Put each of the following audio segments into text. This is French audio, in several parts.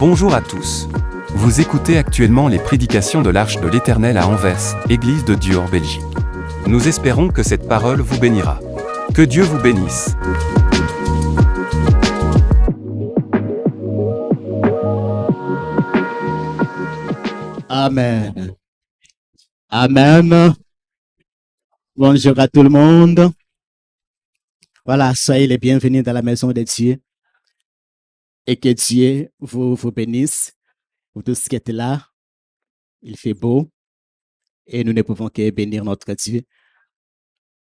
Bonjour à tous. Vous écoutez actuellement les prédications de l'Arche de l'Éternel à Anvers, Église de Dieu en Belgique. Nous espérons que cette parole vous bénira. Que Dieu vous bénisse. Amen. Amen. Bonjour à tout le monde. Voilà, soyez les bienvenus dans la maison de Dieu. Et que Dieu vous bénisse. Pour tous qui êtes là, il fait beau. Et nous ne pouvons que bénir notre Dieu.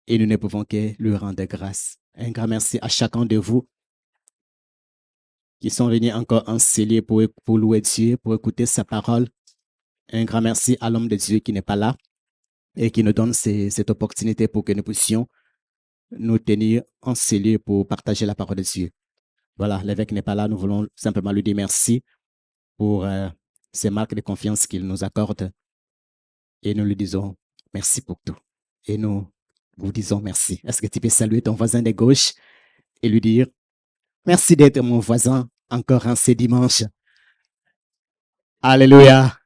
Et nous ne pouvons que lui rendre grâce. Un grand merci à chacun de vous qui sont venus encore enseigner pour louer Dieu, pour écouter sa parole. Un grand merci à l'homme de Dieu qui n'est pas là et qui nous donne cette opportunité pour que nous puissions nous tenir enseigner pour partager la parole de Dieu. Voilà, l'évêque n'est pas là, nous voulons simplement lui dire merci pour ces marques de confiance qu'il nous accorde et nous lui disons merci pour tout. Et nous vous disons merci. Est-ce que tu peux saluer ton voisin de gauche et lui dire merci d'être mon voisin encore un ce dimanche. Alléluia.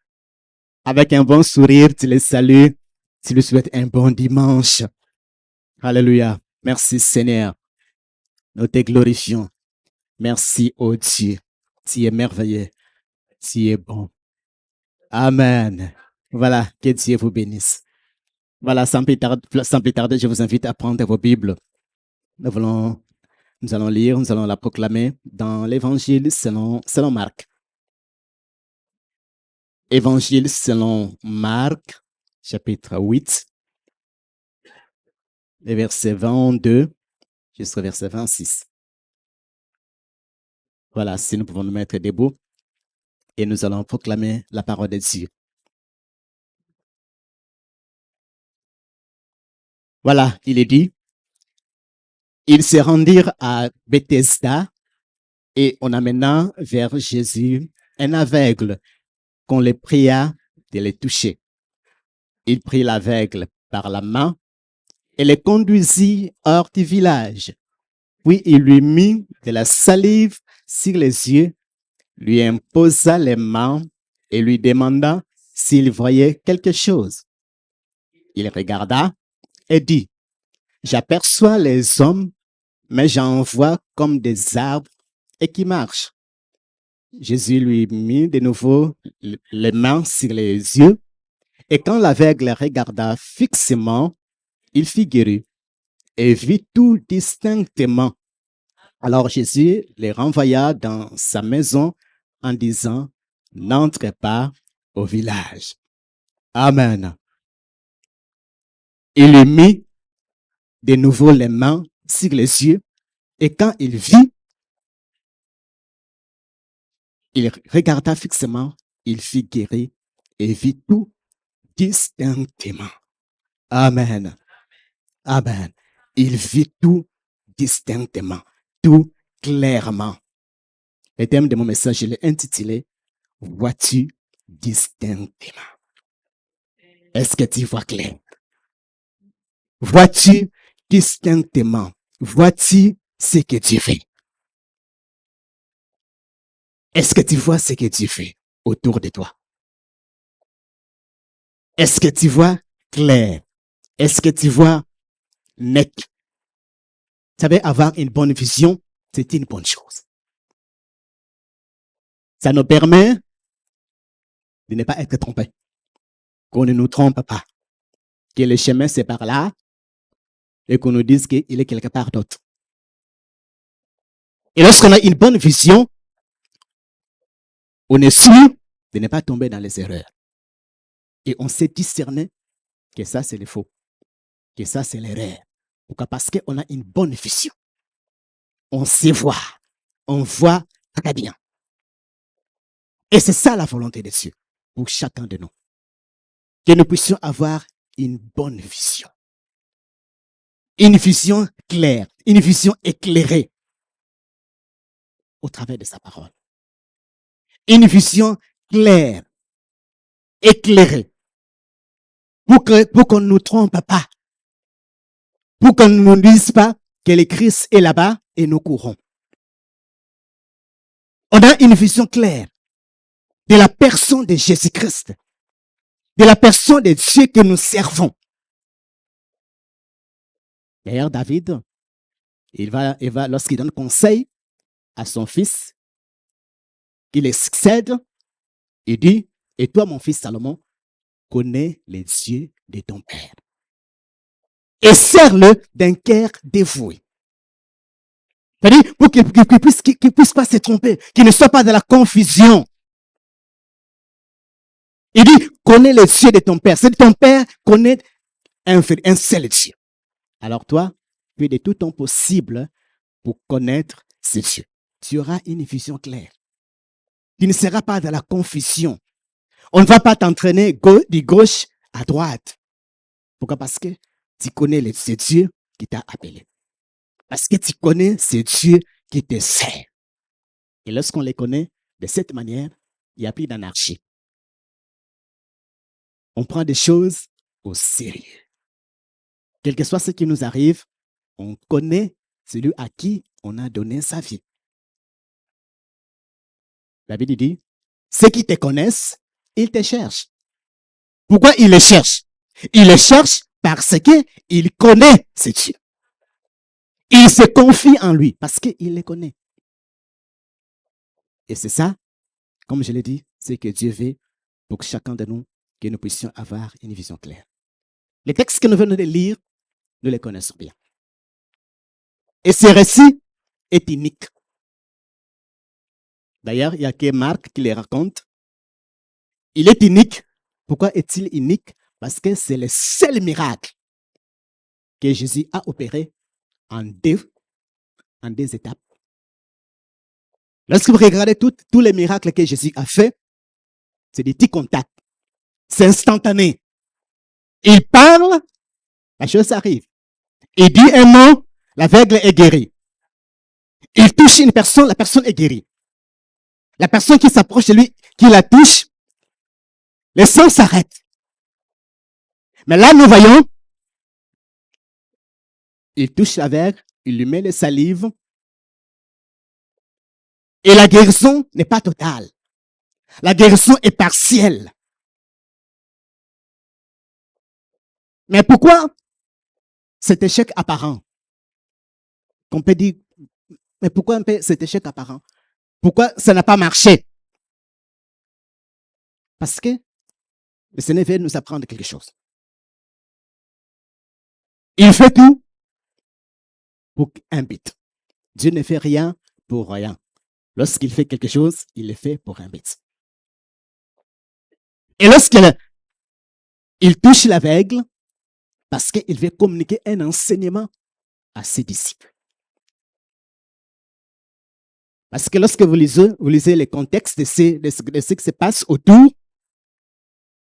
Avec un bon sourire, tu le salues, tu lui souhaites un bon dimanche. Alléluia. Merci Seigneur. Nous te glorifions. Merci, oh Dieu. Tu es merveilleux. Tu es bon. Amen. Voilà, que Dieu vous bénisse. Voilà, sans plus tarder, je vous invite à prendre vos Bibles. Nous allons lire, nous allons la proclamer dans l'Évangile selon Marc. Évangile selon Marc, chapitre 8, les versets 22 jusqu'au verset 26. Voilà, si nous pouvons nous mettre debout et nous allons proclamer la parole de Dieu. Voilà, il est dit, ils se rendirent à Bethesda et on amena vers Jésus un aveugle qu'on les pria de les toucher. Il prit l'aveugle par la main et le conduisit hors du village. Puis il lui mit de la salive sur les yeux, lui imposa les mains et lui demanda s'il voyait quelque chose. Il regarda et dit, j'aperçois les hommes, mais j'en vois comme des arbres et qui marchent. Jésus lui mit de nouveau les mains sur les yeux, et quand l'aveugle regarda fixement, il fut guéri et vit tout distinctement. Alors Jésus les renvoya dans sa maison en disant, n'entrez pas au village. Amen. Il lui mit de nouveau les mains sur les yeux, et quand il vit, il regarda fixement, il fut guéri et vit tout distinctement. Amen. Amen. Il vit tout distinctement, tout clairement. Le thème de mon message, je l'ai intitulé « Vois-tu distinctement ?» Est-ce que tu vois clair? Vois-tu distinctement? Vois-tu ce que tu fais? Est-ce que tu vois ce que tu fais autour de toi? Est-ce que tu vois clair? Est-ce que tu vois net? Vous savez, avoir une bonne vision, c'est une bonne chose. Ça nous permet de ne pas être trompés. Qu'on ne nous trompe pas. Que le chemin c'est par là et qu'on nous dise qu'il est quelque part d'autre. Et lorsqu'on a une bonne vision, on est sûr de ne pas tomber dans les erreurs. Et on sait discerner que ça c'est le faux, que ça c'est l'erreur. Pourquoi? Parce qu'on a une bonne vision. On sait voir. On voit très bien. Et c'est ça la volonté de Dieu pour chacun de nous. Que nous puissions avoir une bonne vision. Une vision claire, une vision éclairée au travers de sa parole. Une vision claire, éclairée, pour qu'on ne nous trompe pas, pour qu'on ne nous dise pas que le Christ est là-bas et nous courons. On a une vision claire. de la personne de Jésus-Christ, de la personne de Dieu que nous servons. D'ailleurs, David, il va, lorsqu'il donne conseil à son fils, il le succède, il dit, et toi, mon fils Salomon, connais les dieux de ton père. Et sers-le d'un cœur dévoué. C'est-à-dire, pour qu'il puisse pas se tromper, qu'il ne soit pas dans la confusion. Il dit, connais les dieux de ton père. C'est ton père connaît un seul Dieu. Alors toi, fais de tout ton possible pour connaître ces dieux. Tu auras une vision claire. Tu ne seras pas dans la confusion. On ne va pas t'entraîner de gauche à droite. Pourquoi? Parce que tu connais ces dieux qui t'a appelé. Parce que tu connais ces dieux qui te servent. Et lorsqu'on les connaît de cette manière, il n'y a plus d'anarchie. On prend des choses au sérieux. Quel que soit ce qui nous arrive, on connaît celui à qui on a donné sa vie. La Bible dit, ceux qui te connaissent, ils te cherchent. Pourquoi ils les cherchent? Ils les cherchent parce qu'ils connaissent ce Dieu. Ils se confient en lui parce qu'il les connaît. Et c'est ça, comme je l'ai dit, c'est que Dieu veut pour chacun de nous que nous puissions avoir une vision claire. Les textes que nous venons de lire, nous les connaissons bien. Et ce récit est unique. D'ailleurs, il n'y a que Marc qui les raconte. Il est unique. Pourquoi est-il unique? Parce que c'est le seul miracle que Jésus a opéré en deux étapes. Lorsque vous regardez tous les miracles que Jésus a fait, c'est des petits contacts. C'est instantané. Il parle, la chose arrive. Il dit un mot, l'aveugle est guéri. Il touche une personne, la personne est guérie. La personne qui s'approche de lui, qui la touche, le sang s'arrête. Mais là, nous voyons, il touche l'aveugle, il lui met les salives, et la guérison n'est pas totale. La guérison est partielle. Mais pourquoi cet échec apparent? Qu'on peut dire, mais pourquoi cet échec apparent? Pourquoi ça n'a pas marché? Parce que le Seigneur veut nous apprendre quelque chose. Il fait tout pour un but. Dieu ne fait rien pour rien. Lorsqu'il fait quelque chose, il le fait pour un but. Et lorsqu'il touche l'aveugle, parce qu'il veut communiquer un enseignement à ses disciples. Parce que lorsque vous lisez les contextes de ce qui se passe autour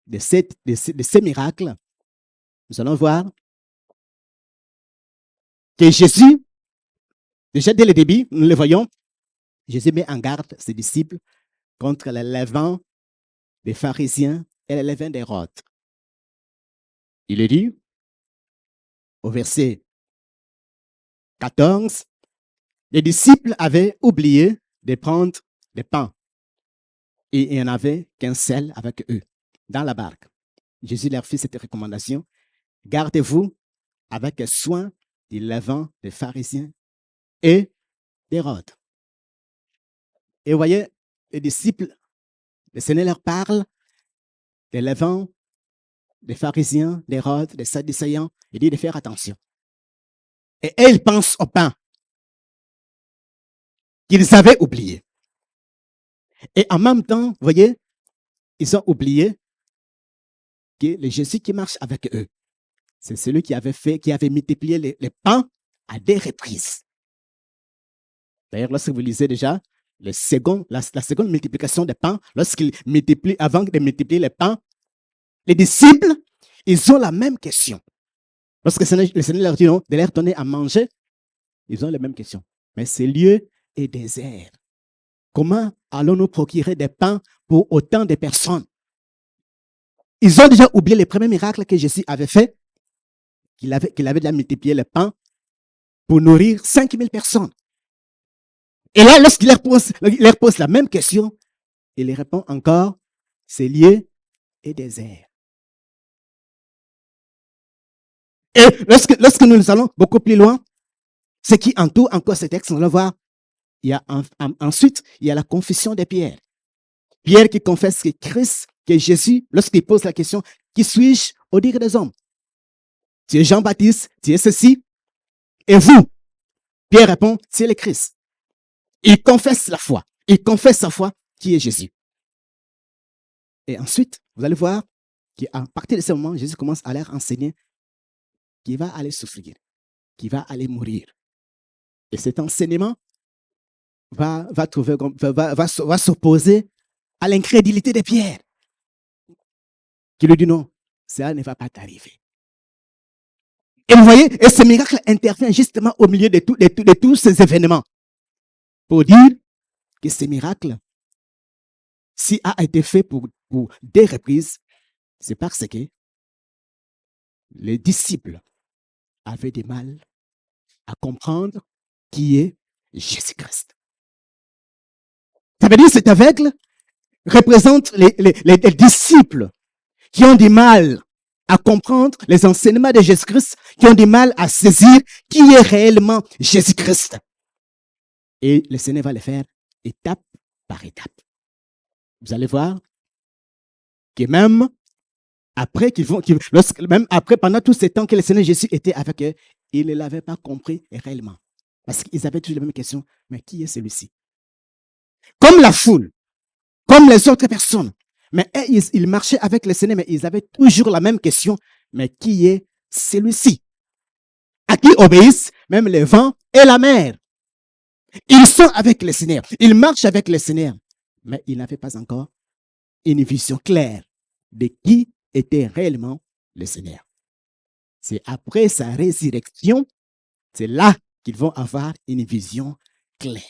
de ces miracles, nous allons voir que Jésus, déjà dès le début, nous le voyons, Jésus met en garde ses disciples contre le levain des pharisiens et le levain d'Hérode. Il est dit, au verset 14, les disciples avaient oublié de prendre des pains et il n'y en avait qu'un seul avec eux dans la barque. Jésus leur fit cette recommandation, gardez-vous avec soin du levain des pharisiens et d'Hérode. Et vous voyez, les disciples, le Seigneur leur parle des levains, des pharisiens, d'Hérode, des sadducéens. Il dit de faire attention. Et ils pensent au pain qu'ils avaient oublié. Et en même temps, vous voyez, ils ont oublié que le Jésus qui marche avec eux, c'est celui qui avait multiplié les pains à des reprises. D'ailleurs, lorsque vous lisez déjà la seconde multiplication des pains, lorsqu'il multiplie, avant de multiplier les pains, les disciples, ils ont la même question. Lorsque le Seigneur leur dit non, de leur donner à manger, ils ont la même question. Mais ce lieu est désert. Comment allons-nous procurer des pains pour autant de personnes? Ils ont déjà oublié les premiers miracles que Jésus avait fait, qu'il avait déjà multiplié les pains pour nourrir 5000 personnes. Et là, lorsqu'il leur pose la même question, Il répond encore, c'est lieu et désert. Et lorsque nous allons beaucoup plus loin, ce qui entoure encore ce texte, on va voir, il y a ensuite, il y a la confession de Pierre. Pierre qui confesse que Christ, que Jésus, lorsqu'il pose la question, qui suis-je au dire des hommes? Tu es Jean-Baptiste, tu es ceci. Et vous? Pierre répond, tu es le Christ. Il confesse la foi. Il confesse sa foi qui est Jésus. Et ensuite, vous allez voir qu'à partir de ce moment, Jésus commence à leur enseigner qu'il va aller souffrir, qu'il va aller mourir. Et cet enseignement va s'opposer à l'incrédulité de Pierre, qui lui dit non, ça ne va pas t'arriver. Et vous voyez, et ce miracle intervient justement au milieu de tous ces événements pour dire que ce miracle, s'il a été fait pour des reprises, c'est parce que les disciples avaient du mal à comprendre qui est Jésus-Christ. Ça veut dire que cet aveugle représente les disciples qui ont du mal à comprendre les enseignements de Jésus-Christ, qui ont du mal à saisir qui est réellement Jésus-Christ. Et le Seigneur va le faire étape par étape. Vous allez voir que même après, pendant tout ce temps que le Seigneur Jésus était avec eux, ils ne l'avaient pas compris réellement. Parce qu'ils avaient toujours la même question, mais qui est celui-ci? Comme la foule, comme les autres personnes. Mais ils marchaient avec le Seigneur, mais ils avaient toujours la même question, mais qui est celui-ci? À qui obéissent même les vents et la mer? Ils sont avec le Seigneur, ils marchent avec le Seigneur, mais ils n'avaient pas encore une vision claire de qui était réellement le Seigneur. C'est après sa résurrection, c'est là qu'ils vont avoir une vision claire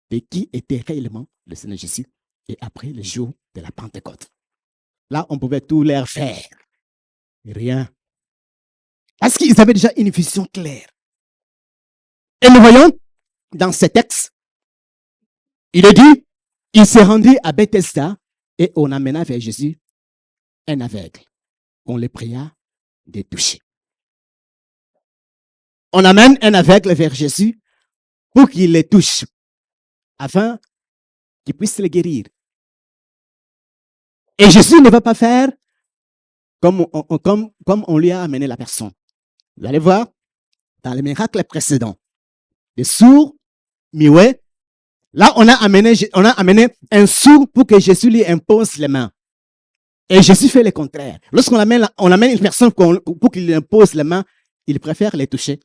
de qui était réellement le Seigneur Jésus. Et après le jour de la Pentecôte. Là, on pouvait tout leur faire. Rien. Parce qu'ils avaient déjà une vision claire. Et nous voyons, dans ce texte, il est dit, il s'est rendu à Bethesda et on amena vers Jésus un aveugle. On le pria de toucher. On amène un aveugle vers Jésus pour qu'il le touche, afin qu'il puisse le guérir. Et Jésus ne va pas faire comme on lui a amené la personne. Vous allez voir, dans les miracles précédents, les sourds, muets, là on a amené un sourd pour que Jésus lui impose les mains. Et Jésus fait le contraire. Lorsqu'on amène une personne pour qu'il lui impose les mains, il préfère les toucher.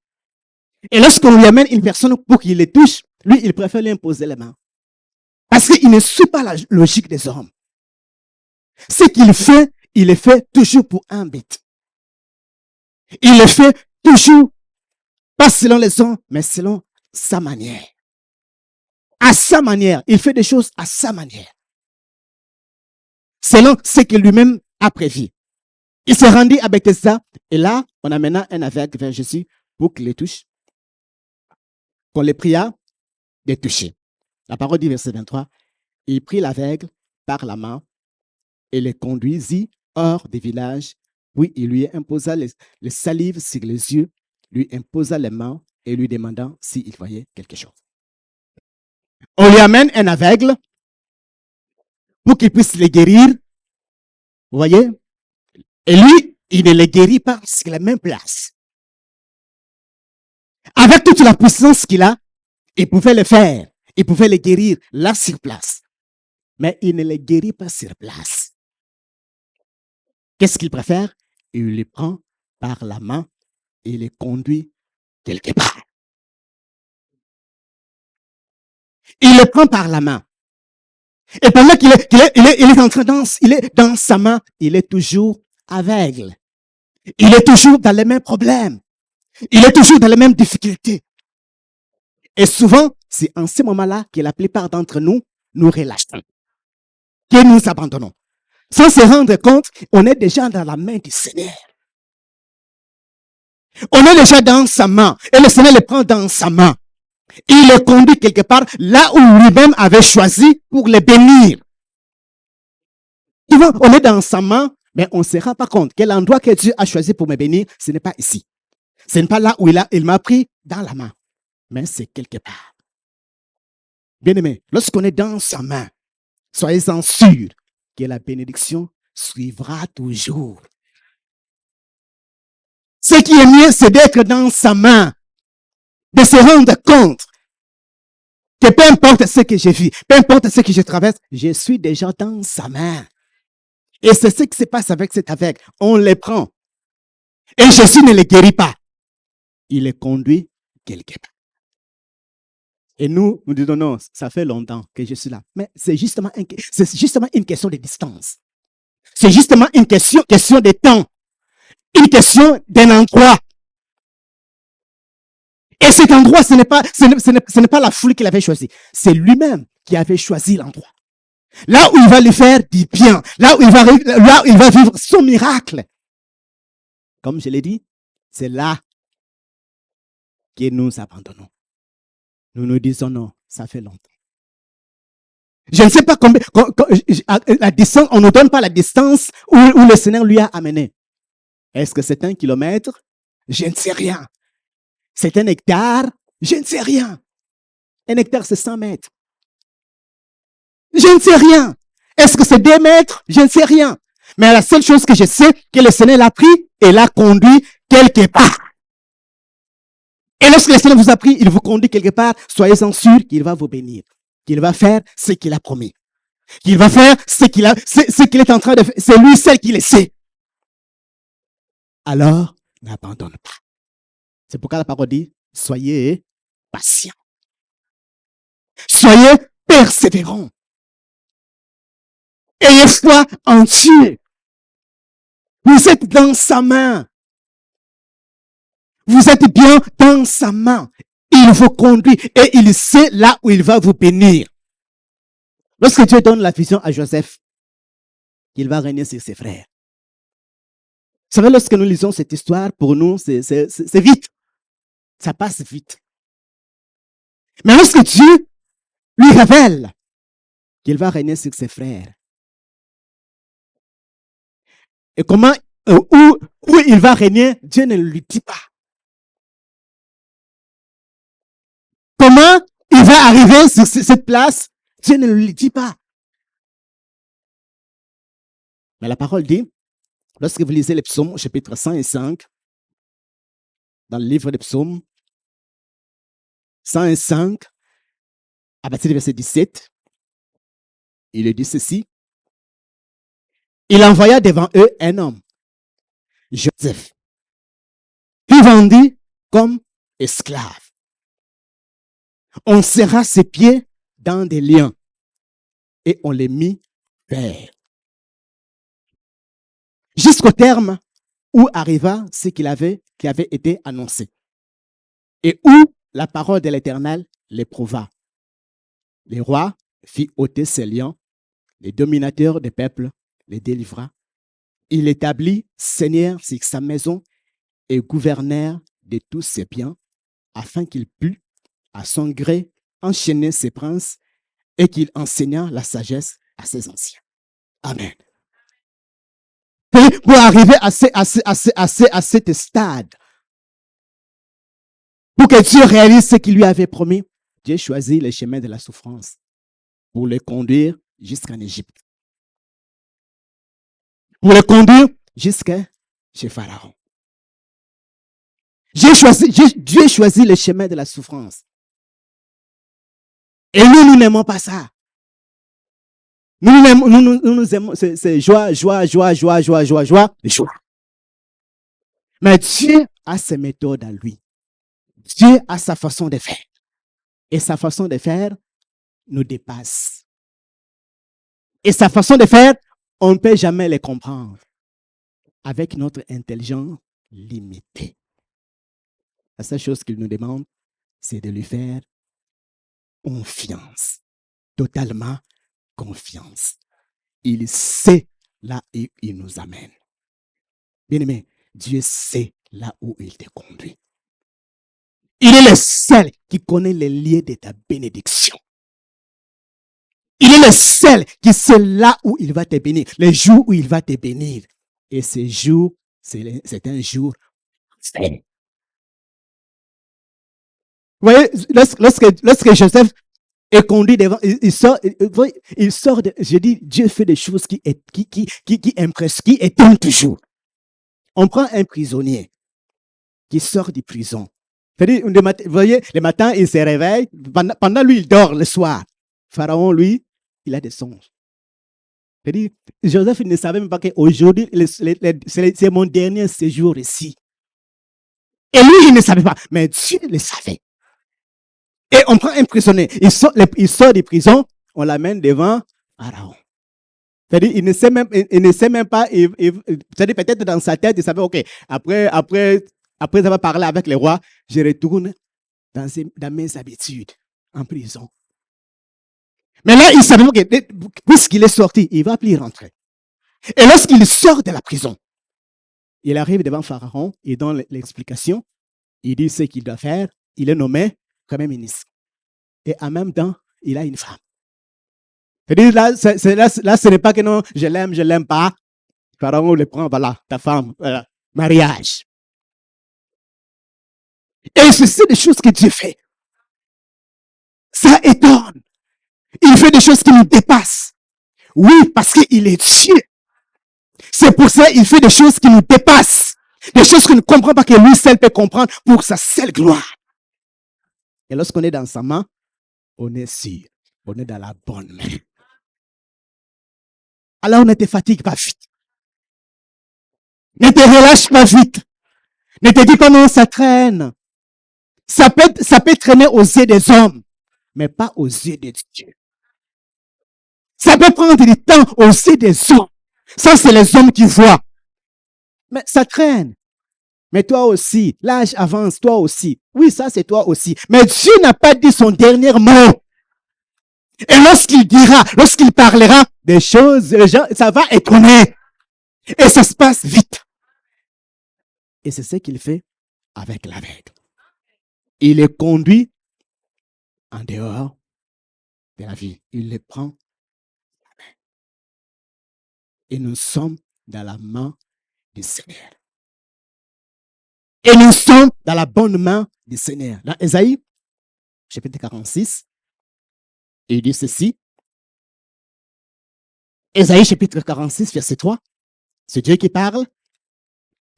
Et lorsqu'on lui amène une personne pour qu'il les touche, lui, il préfère lui imposer les mains. Parce qu'il ne suit pas la logique des hommes. Ce qu'il fait, il le fait toujours pour un but. Il le fait toujours, pas selon les hommes, mais selon sa manière. À sa manière. Il fait des choses à sa manière. Selon ce que lui-même a prévu. Il s'est rendu à Bethesda, et là, on amena un aveugle vers Jésus pour qu'il le touche. Qu'on le pria de toucher. La parole dit, verset 23, il prit l'aveugle par la main et le conduisit hors des villages, puis il lui imposa les salives sur les yeux, lui imposa les mains et lui demanda s'il voyait quelque chose. On lui amène un aveugle pour qu'il puisse le guérir. Vous voyez? Et lui, il ne le guérit pas sur la même place. Avec toute la puissance qu'il a, il pouvait le faire. Il pouvait le guérir là sur place. Mais il ne le guérit pas sur place. Qu'est-ce qu'il préfère? Il le prend par la main et le conduit quelque part. Il le prend par la main. Et pendant qu'il est dans sa main, il est toujours aveugle. Il est toujours dans les mêmes problèmes. Il est toujours dans les mêmes difficultés. Et souvent, c'est en ce moment-là que la plupart d'entre nous, nous relâchons. Que nous abandonnons. Sans se rendre compte, on est déjà dans la main du Seigneur. On est déjà dans sa main. Et le Seigneur le prend dans sa main. Il les conduit quelque part là où lui-même avait choisi pour les bénir. Tu vois, on est dans sa main, mais on ne se rend pas compte que l'endroit que Dieu a choisi pour me bénir, ce n'est pas ici. Ce n'est pas là où il m'a pris dans la main, mais c'est quelque part. Bien-aimé, lorsqu'on est dans sa main, soyez-en sûrs que la bénédiction suivra toujours. Ce qui est mieux, c'est d'être dans sa main, de se rendre compte que peu importe ce que je vis, peu importe ce que je traverse, je suis déjà dans sa main. Et c'est ce qui se passe avec cet aveugle. On les prend. Et Jésus ne les guérit pas. Il les conduit quelque part. Et nous disons non, ça fait longtemps que je suis là. Mais c'est justement une question de distance. C'est justement une question de temps. Une question d'un endroit. Et cet endroit, ce n'est pas la foule qu'il avait choisi. C'est lui-même qui avait choisi l'endroit. Là où il va lui faire du bien. Là où il va vivre son miracle. Comme je l'ai dit, c'est là que nous abandonnons. Nous nous disons non, ça fait longtemps. Je ne sais pas combien, la distance, on ne donne pas la distance où le Seigneur lui a amené. Est-ce que c'est 1 kilomètre? Je ne sais rien. C'est 1 hectare? Je ne sais rien. 1 hectare, c'est 100 mètres. Je ne sais rien. Est-ce que c'est 2 mètres? Je ne sais rien. Mais la seule chose que je sais, que le Seigneur l'a pris et l'a conduit quelque part. Et lorsque le Seigneur vous a pris, il vous conduit quelque part, soyez-en sûrs qu'il va vous bénir. Qu'il va faire ce qu'il a promis. Qu'il va faire ce qu'il est en train de faire. C'est lui seul qui le sait. Alors, n'abandonne pas. C'est pourquoi la parole dit, soyez patients. Soyez persévérants. Ayez foi en Dieu. Vous êtes dans sa main. Vous êtes bien dans sa main. Il vous conduit et il sait là où il va vous bénir. Lorsque Dieu donne la vision à Joseph, il va régner sur ses frères. Vous savez, lorsque nous lisons cette histoire, pour nous, c'est vite. Ça passe vite. Mais lorsque Dieu lui révèle qu'il va régner sur ses frères, et comment, où il va régner, Dieu ne lui dit pas. Comment il va arriver sur cette place, Dieu ne lui dit pas. Mais la parole dit, lorsque vous lisez les psaumes, chapitre 105, dans le livre des psaumes, 105, à partir du verset 17, il dit ceci. Il envoya devant eux un homme, Joseph, qui vendit comme esclave. On serra ses pieds dans des liens et on les mit vers. Jusqu'au terme où arriva ce qui avait été annoncé et où la parole de l'Éternel l'éprouva. Les rois fit ôter ses liens, les dominateurs des peuples les délivra. Il établit seigneur sur sa maison et gouverneur de tous ses biens, afin qu'il pût, à son gré, enchaîner ses princes et qu'il enseigna la sagesse à ses anciens. Amen. Pour arriver à cet stade, pour que Dieu réalise ce qu'il lui avait promis, Dieu choisit le chemin de la souffrance pour le conduire jusqu'en Égypte. Pour le conduire jusqu'à chez Pharaon. Dieu choisit le chemin de la souffrance. Et nous n'aimons pas ça. Nous aimons, c'est joie. Mais Dieu a ses méthodes à lui. Dieu a sa façon de faire. Et sa façon de faire nous dépasse. Et sa façon de faire, on ne peut jamais les comprendre. Avec notre intelligence limitée. La seule chose qu'il nous demande, c'est de lui faire confiance. Totalement confiance. Il sait là où il nous amène. Bien-aimé, Dieu sait là où il te conduit. Il est le seul qui connaît les lieux de ta bénédiction. Il est le seul qui sait là où il va te bénir, les jours où il va te bénir. Et ce jour, c'est un jour fait. Vous voyez, lorsque Joseph est conduit devant, il sort je dis, Dieu fait des choses qui impressionnent, qui étonnent toujours. On prend un prisonnier qui sort de prison. C'est-à-dire, vous voyez, le matin, il se réveille, pendant lui, il dort le soir. Pharaon, lui, il a des songes. C'est-à-dire, Joseph il ne savait même pas qu'aujourd'hui, c'est mon dernier séjour ici. Et lui, il ne savait pas, mais Dieu le savait. Et on prend un prisonnier, il sort de prison, on l'amène devant Pharaon. C'est-à-dire, il ne sait même pas, c'est-à-dire peut-être dans sa tête, il savait, ok, après avoir parlé avec le roi, je retourne dans mes habitudes, en prison. Mais là, il savait que, puisqu'il est sorti, il ne va plus y rentrer. Et lorsqu'il sort de la prison, il arrive devant Pharaon, il donne l'explication, il dit ce qu'il doit faire, il est nommé Premier ministre. Et en même temps, il a une femme. C'est-à-dire, là, ce n'est pas que non, je l'aime pas. Pharaon le prend, voilà, ta femme, voilà, mariage. Et c'est des choses que Dieu fait. Ça étonne. Il fait des choses qui nous dépassent. Oui, parce qu'il est Dieu. C'est pour ça qu'il fait des choses qui nous dépassent. Des choses qu'on ne comprend pas, que lui seul peut comprendre pour sa seule gloire. Et lorsqu'on est dans sa main, on est sûr. On est dans la bonne main. Alors ne te fatigue pas vite. Ne te relâche pas vite. Ne te dis pas non, ça traîne. Ça peut traîner aux yeux des hommes, mais pas aux yeux de Dieu. Ça peut prendre du temps aux yeux des hommes. Ça, c'est les hommes qui voient. Mais ça traîne. Mais toi aussi, l'âge avance, toi aussi. Oui, ça, c'est toi aussi. Mais Dieu n'a pas dit son dernier mot. Et lorsqu'il parlera des choses, les gens, ça va étonner. Et ça se passe vite. Et c'est ce qu'il fait avec l'aveugle. Il est conduit en dehors de la vie. Il le prend. Et nous sommes dans la main du Seigneur. Et nous sommes dans la bonne main du Seigneur. Dans Ésaïe, chapitre 46, il dit ceci. Ésaïe, chapitre 46, verset 3. C'est Dieu qui parle.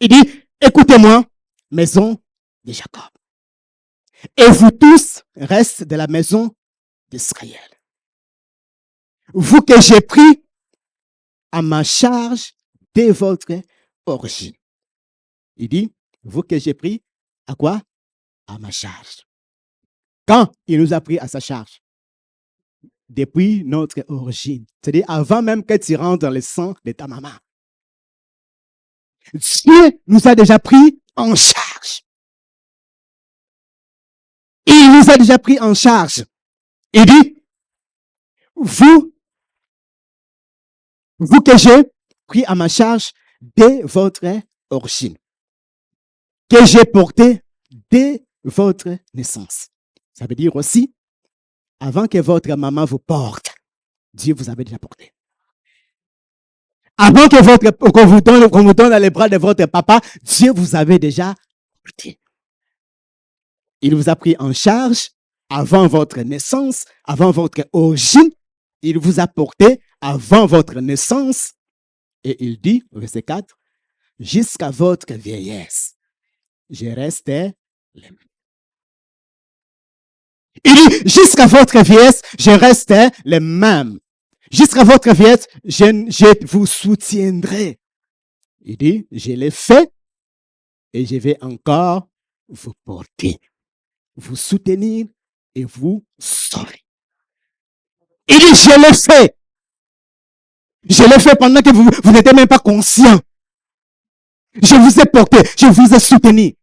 Il dit, écoutez-moi, maison de Jacob. Et vous tous, restes de la maison d'Israël. Vous que j'ai pris à ma charge dès votre origine. Il dit, vous que j'ai pris à quoi? À ma charge. Quand il nous a pris à sa charge? Depuis notre origine. C'est-à-dire avant même que tu rentres dans le sang de ta maman. Dieu nous a déjà pris en charge. Il nous a déjà pris en charge. Il dit, vous que j'ai pris à ma charge dès votre origine, que j'ai porté dès votre naissance. Ça veut dire aussi, avant que votre maman vous porte, Dieu vous avait déjà porté. Avant qu'on vous donne dans les bras de votre papa, Dieu vous avait déjà porté. Il vous a pris en charge avant votre naissance, avant votre origine. Il vous a porté avant votre naissance. Et il dit, verset 4, jusqu'à votre vieillesse, je restais le même. Il dit, jusqu'à votre vieillesse, je restais le même. Jusqu'à votre vieillesse, je vous soutiendrai. Il dit, je l'ai fait et je vais encore vous porter, vous soutenir et vous sauver. Il dit, je l'ai fait. Je l'ai fait pendant que vous n'étiez même pas conscient. Je vous ai porté, je vous ai soutenu.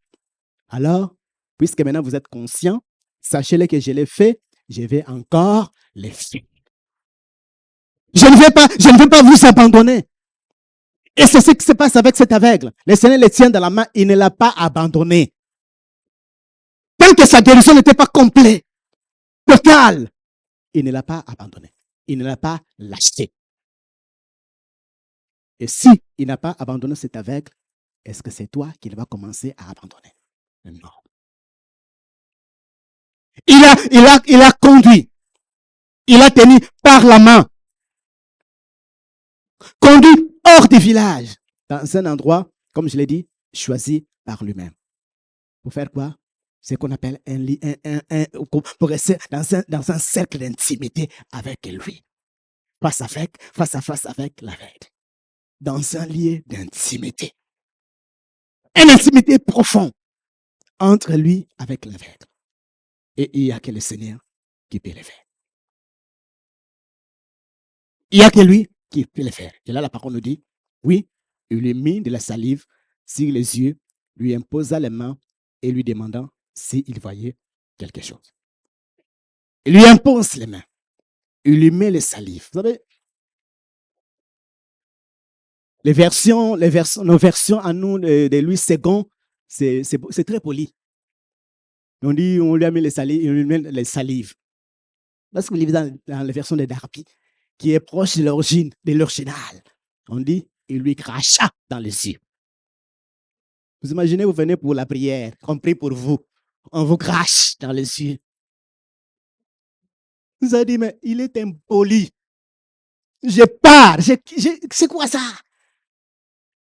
Alors, puisque maintenant vous êtes conscient, sachez-le que je l'ai fait, je vais encore le faire. Je ne vais pas vous abandonner. Et c'est ce qui se passe avec cet aveugle. Le Seigneur le tient dans la main, il ne l'a pas abandonné. Tant tant que sa guérison n'était pas complète, totale, il ne l'a pas abandonné. Il ne l'a pas lâché. Et si il n'a pas abandonné cet aveugle, est-ce que c'est toi qu'il va commencer à abandonner? Non. Il a conduit. Il a tenu par la main. Conduit hors du village. Dans un endroit, comme je l'ai dit, choisi par lui-même. Pour faire quoi? C'est qu'on appelle pour rester dans un cercle d'intimité avec lui. Face à face avec l'aveugle. Dans un lieu d'intimité. Une intimité profonde entre lui avec l'aveugle. Et il n'y a que le Seigneur qui peut le faire. Il n'y a que lui qui peut le faire. Et là, la parole nous dit, oui, il lui mit de la salive sur les yeux, lui imposa les mains et lui demandant s'il voyait quelque chose. Il lui impose les mains. Il lui met les salives. Vous savez, nos versions à nous de Louis II, c'est très poli. On dit, on lui a mis les salives, on lui met les salives. Parce que vous lisez dans la version de Darby, qui est proche de l'original, on dit, il lui cracha dans les yeux. Vous imaginez, vous venez pour la prière, compris pour vous. On vous crache dans les yeux. Vous avez dit, mais il est impoli. Je pars. C'est quoi ça?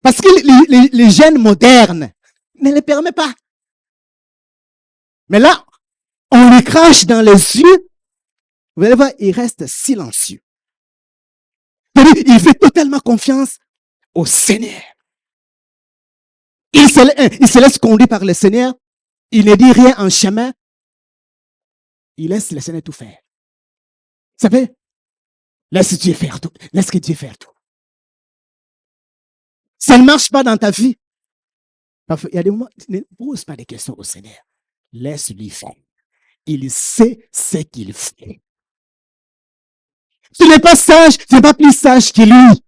Parce que les jeunes modernes ne le permettent pas. Mais là, on lui crache dans les yeux. Vous allez voir, il reste silencieux. Il fait totalement confiance au Seigneur. Il se laisse conduire par le Seigneur. Il ne dit rien en chemin. Il laisse le Seigneur tout faire. Vous savez, laisse Dieu faire tout. Laisse que Dieu faire tout. Ça ne marche pas dans ta vie. Parfois, il y a des moments, ne pose pas des questions au Seigneur. Laisse-lui faire. Il sait ce qu'il fait. Tu n'es pas sage, tu n'es pas plus sage que lui.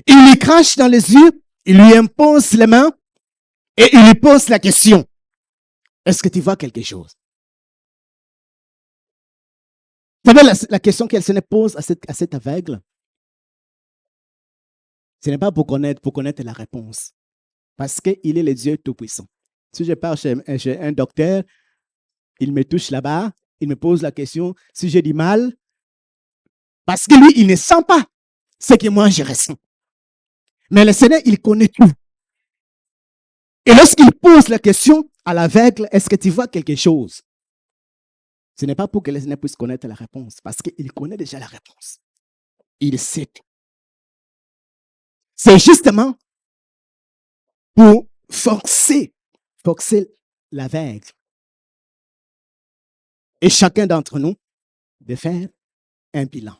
Il lui crache dans les yeux, il lui impose les mains et il lui pose la question. Est-ce que tu vois quelque chose? Vous savez la question qu'elle se pose à cet aveugle? Ce n'est pas pour connaître la réponse. Parce qu'il est le Dieu Tout-Puissant. Si je pars chez un docteur, il me touche là-bas, il me pose la question, si j'ai du mal, parce que lui, il ne sent pas ce que moi je ressens. Mais le Seigneur, il connaît tout. Et lorsqu'il pose la question à l'aveugle, est-ce que tu vois quelque chose? Ce n'est pas pour que le Seigneur puisse connaître la réponse, parce qu'il connaît déjà la réponse. Il sait tout. C'est justement pour forcer l'aveugle. Et chacun d'entre nous de faire un bilan,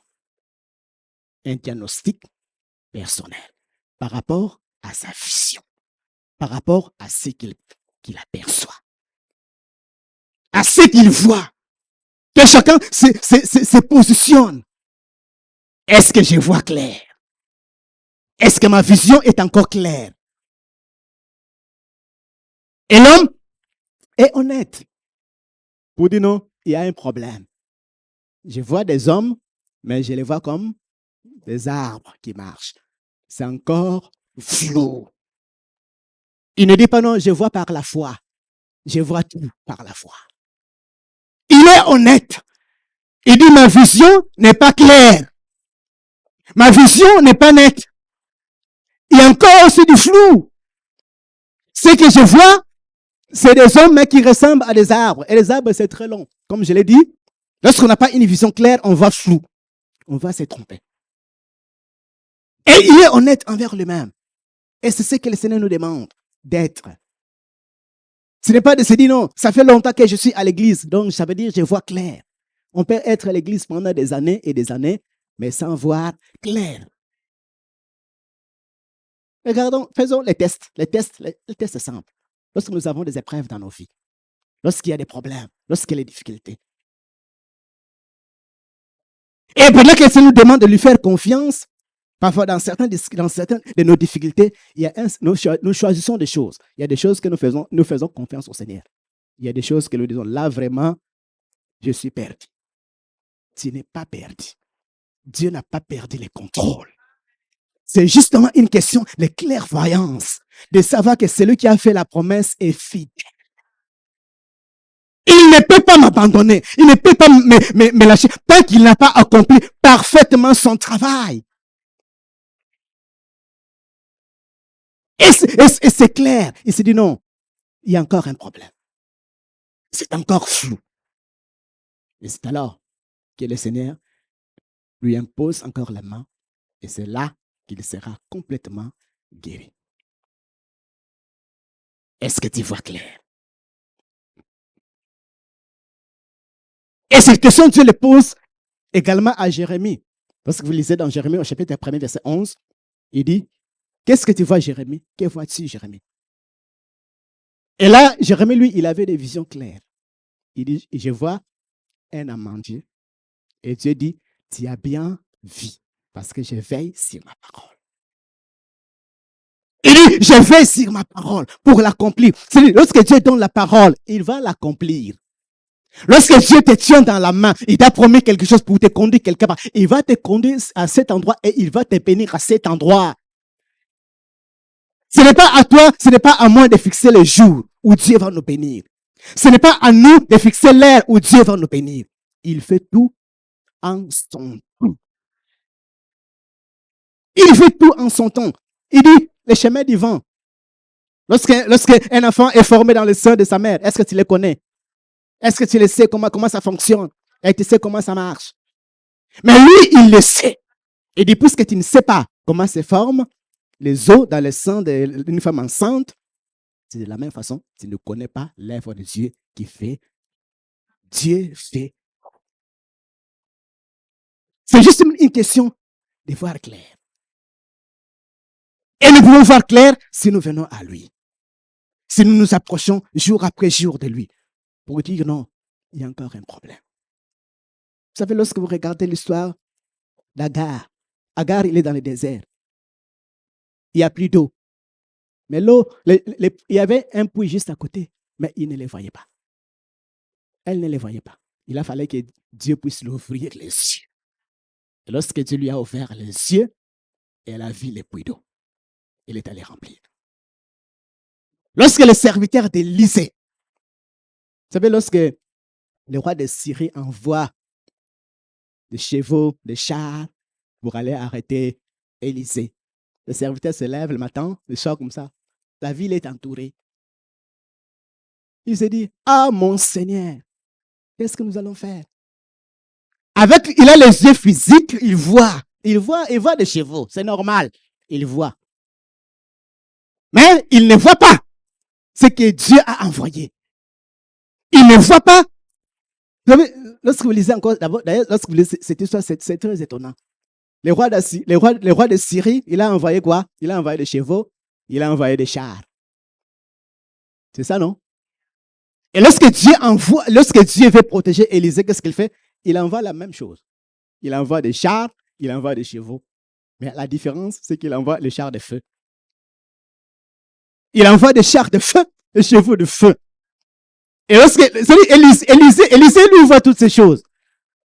un diagnostic personnel par rapport à sa vision, par rapport à ce qu'il aperçoit, à ce qu'il voit. Que chacun se positionne. Est-ce que je vois clair? Est-ce que ma vision est encore claire? Et l'homme est honnête pour dire non, il y a un problème. Je vois des hommes, mais je les vois comme des arbres qui marchent. C'est encore flou. Il ne dit pas non, je vois par la foi. Je vois tout par la foi. Il est honnête. Il dit ma vision n'est pas claire. Ma vision n'est pas nette. Il y a encore aussi du flou. Ce que je vois, c'est des hommes mais qui ressemblent à des arbres. Et les arbres, c'est très long. Comme je l'ai dit, lorsqu'on n'a pas une vision claire, on voit flou. On va se tromper. Et il est honnête envers lui-même. Et c'est ce que le Seigneur nous demande, d'être. Ce n'est pas de se dire non, ça fait longtemps que je suis à l'église, donc ça veut dire je vois clair. On peut être à l'église pendant des années et des années, mais sans voir clair. Regardons, faisons les tests. Les tests simples. Lorsque nous avons des épreuves dans nos vies, lorsqu'il y a des problèmes, lorsqu'il y a des difficultés. Et pendant que ça nous demande de lui faire confiance, Parfois, dans certaines de nos difficultés, nous choisissons des choses. Il y a des choses que nous faisons confiance au Seigneur. Il y a des choses que nous disons, là vraiment, je suis perdu. Tu n'es pas perdu. Dieu n'a pas perdu les contrôles. C'est justement une question de clairvoyance, de savoir que celui qui a fait la promesse est fidèle. Il ne peut pas m'abandonner. Il ne peut pas me lâcher tant qu'il n'a pas accompli parfaitement son travail. Et c'est clair. Il se dit non, il y a encore un problème. C'est encore flou. Et c'est alors que le Seigneur lui impose encore la main. Et c'est là qu'il sera complètement guéri. Est-ce que tu vois clair? Et cette question, Dieu le pose également à Jérémie. Parce que vous lisez dans Jérémie au chapitre 1, verset 11, il dit, qu'est-ce que tu vois, Jérémie? Que vois-tu, Jérémie? Et là, Jérémie, lui, il avait des visions claires. Il dit, je vois un amandier. Et Dieu dit, tu as bien vu, parce que je veille sur ma parole. Il dit, je veille sur ma parole pour l'accomplir. C'est-à-dire, lorsque Dieu donne la parole, il va l'accomplir. Lorsque Dieu te tient dans la main, il t'a promis quelque chose pour te conduire quelque part. Il va te conduire à cet endroit et il va te bénir à cet endroit. Ce n'est pas à toi, ce n'est pas à moi de fixer le jour où Dieu va nous bénir. Ce n'est pas à nous de fixer l'heure où Dieu va nous bénir. Il fait tout en son temps. Il fait tout en son temps. Il dit, les chemins du vent. Lorsqu'un enfant est formé dans le sein de sa mère, est-ce que tu les connais? Est-ce que tu le sais comment ça fonctionne? Et tu sais comment ça marche? Mais lui, il le sait. Il dit, puisque tu ne sais pas comment se forment les os dans le sein d'une femme enceinte, c'est de la même façon, tu ne connais pas l'œuvre de Dieu qui fait. Dieu fait. C'est juste une question de voir clair. Et nous pouvons voir clair si nous venons à lui. Si nous nous approchons jour après jour de lui. Pour dire non, il y a encore un problème. Vous savez, lorsque vous regardez l'histoire d'Agar, Agar, il est dans le désert. Il n'y a plus d'eau. Mais l'eau, il y avait un puits juste à côté, mais il ne les voyait pas. Elle ne les voyait pas. Il a fallu que Dieu puisse lui ouvrir les yeux. Et lorsque Dieu lui a ouvert les yeux, elle a vu les puits d'eau. Il est allé remplir. Lorsque le serviteur d'Élysée, vous savez, lorsque le roi de Syrie envoie des chevaux, des chars pour aller arrêter Élysée, le serviteur se lève le matin, le soir comme ça. La ville est entourée. Il se dit, ah mon Seigneur, qu'est-ce que nous allons faire? Il a les yeux physiques, il voit des chevaux, c'est normal, il voit. Mais il ne voit pas ce que Dieu a envoyé. Il ne voit pas. Vous savez, lorsque vous lisez encore, d'ailleurs, lorsque vous lisez cette histoire, c'est très étonnant. Le roi de Syrie, il a envoyé quoi? Il a envoyé des chevaux, il a envoyé des chars. C'est ça, non? Et lorsque Dieu veut protéger Élisée, qu'est-ce qu'il fait? Il envoie la même chose. Il envoie des chars, il envoie des chevaux. Mais la différence, c'est qu'il envoie les chars de feu. Il envoie des chars de feu, des chevaux de feu. Et lorsque Élisée lui voit toutes ces choses.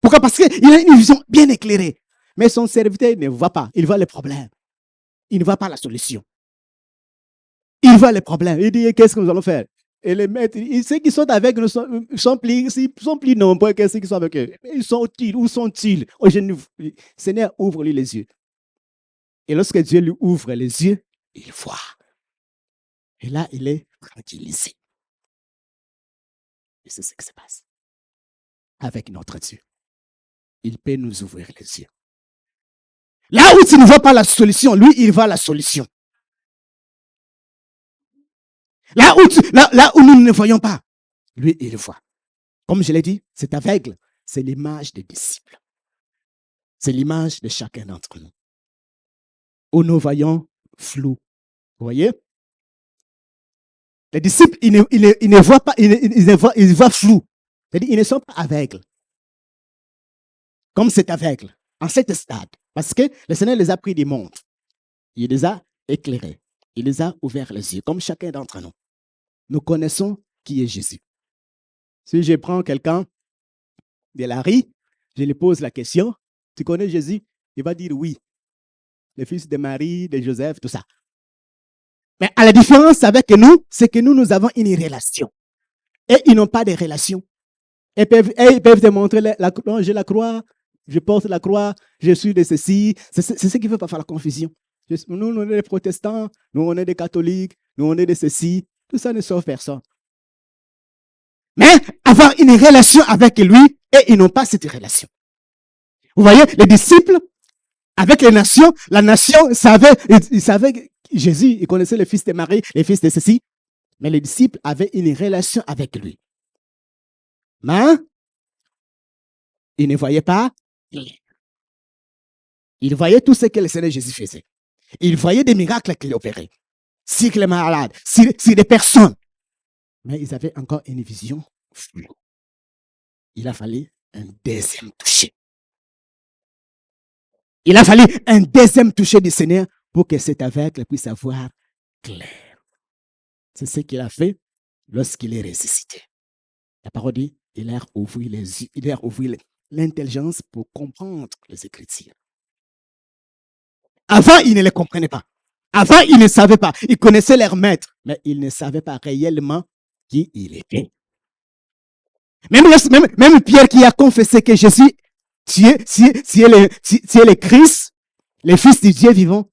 Pourquoi? Parce qu'il a une vision bien éclairée. Mais son serviteur ne voit pas. Il voit les problèmes. Il ne voit pas la solution. Il voit les problèmes. Il dit, qu'est-ce que nous allons faire? Et les maîtres, ceux qui sont avec nous sont plus nombreux que ceux qui sont avec eux. Ils sont-ils? Où sont-ils? Seigneur, ouvre-lui les yeux. Et lorsque Dieu lui ouvre les yeux, il voit. Et là, il est tranquillisé. Et c'est ce qui se passe avec notre Dieu. Il peut nous ouvrir les yeux. Là où tu ne vois pas la solution, lui, il voit la solution. Là où nous ne voyons pas, lui, il voit. Comme je l'ai dit, c'est aveugle. C'est l'image des disciples. C'est l'image de chacun d'entre nous. Où nous voyons flou. Vous voyez? Les disciples, ils ne voient pas, ils voient flou. C'est-à-dire, ils ne sont pas aveugles. Comme c'est aveugle. en cet stade, parce que le Seigneur les a pris du monde. Il les a éclairés. Il les a ouverts les yeux, comme chacun d'entre nous. Nous connaissons qui est Jésus. Si je prends quelqu'un de la rue, je lui pose la question, tu connais Jésus? Il va dire oui. Le fils de Marie, de Joseph, tout ça. Mais à la différence avec nous, c'est que nous avons une relation. Et ils n'ont pas de relation. Ils peuvent te montrer, j'ai la croix, je porte la croix, je suis de ceci. C'est ce qui ne veut pas faire la confusion. Nous, on est des protestants, nous, on est des catholiques, nous, on est de ceci. Tout ça ne sauve personne. Mais avoir une relation avec lui, et ils n'ont pas cette relation. Vous voyez, les disciples, avec les nations, la nation savait, ils savaient Jésus, ils connaissaient le fils de Marie, les fils de ceci, mais les disciples avaient une relation avec lui. Mais ils ne voyaient pas. Ils voyaient tout ce que le Seigneur Jésus faisait. Ils voyaient des miracles qu'il opérait. Sur les malades, sur des personnes. Mais ils avaient encore une vision floue. Il a fallu un deuxième toucher. Il a fallu un deuxième toucher du Seigneur pour que cet aveugle puisse avoir clair. C'est ce qu'il a fait lorsqu'il est ressuscité. La parole dit, il a ouvert les yeux, il a ouvert l'intelligence pour comprendre les Écritures. Avant, il ne les comprenait pas. Avant, il ne savait pas. Il connaissait leur maître, mais il ne savait pas réellement qui il était. Même Pierre qui a confessé que Jésus, tu es le Christ, le Fils du Dieu vivant,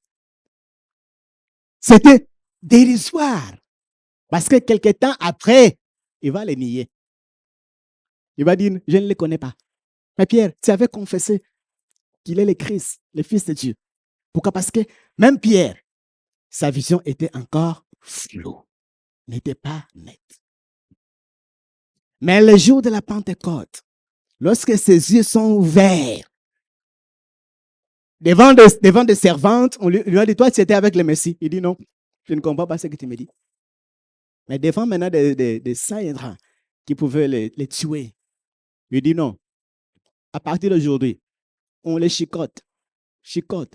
c'était dérisoire. Parce que quelque temps après, il va les nier. Il va dire, je ne les connais pas. Mais Pierre, tu avais confessé qu'il est le Christ, le Fils de Dieu. Pourquoi? Parce que même Pierre, sa vision était encore floue, n'était pas nette. Mais le jour de la Pentecôte, lorsque ses yeux sont ouverts, devant des servantes, on lui a dit, toi, tu étais avec le Messie. Il dit, non, je ne comprends pas ce que tu me dis. Mais devant maintenant des saints qui pouvaient les tuer, il dit, non, à partir d'aujourd'hui, on les chicote,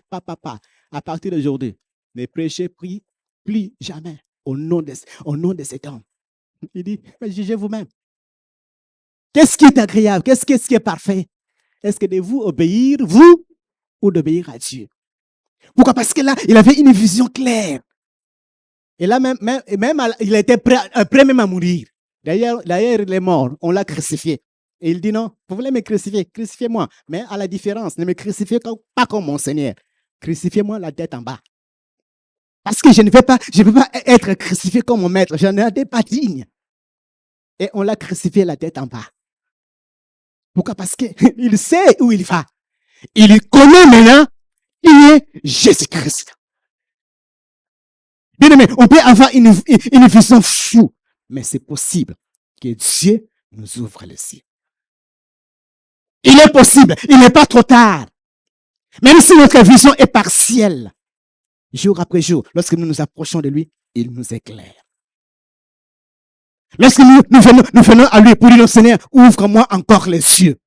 pas. À partir d'aujourd'hui, ne prêchez plus jamais au nom de cet homme. Il dit, mais jugez vous-même. Qu'est-ce qui est agréable? Qu'est-ce qui est parfait? Est-ce que de vous obéir, vous, ou d'obéir à Dieu? Pourquoi? Parce que là, il avait une vision claire. Et là, même il était prêt même à mourir. D'ailleurs, il est mort. On l'a crucifié. Et il dit non, vous voulez me crucifier, crucifiez-moi. Mais à la différence, ne me crucifiez pas comme mon Seigneur. Crucifiez-moi la tête en bas. Parce que je ne peux pas être crucifié comme mon maître. Je n'en étais pas digne. Et on l'a crucifié la tête en bas. Pourquoi? Parce qu'il sait où il va. Il connaît maintenant, il est Jésus-Christ. Bien aimé, on peut avoir une vision floue, mais c'est possible que Dieu nous ouvre les yeux. Il est possible, il n'est pas trop tard. Même si notre vision est partielle, jour après jour, lorsque nous nous approchons de lui, il nous éclaire. Lorsque nous venons à lui pour dire, Seigneur, ouvre-moi encore les yeux.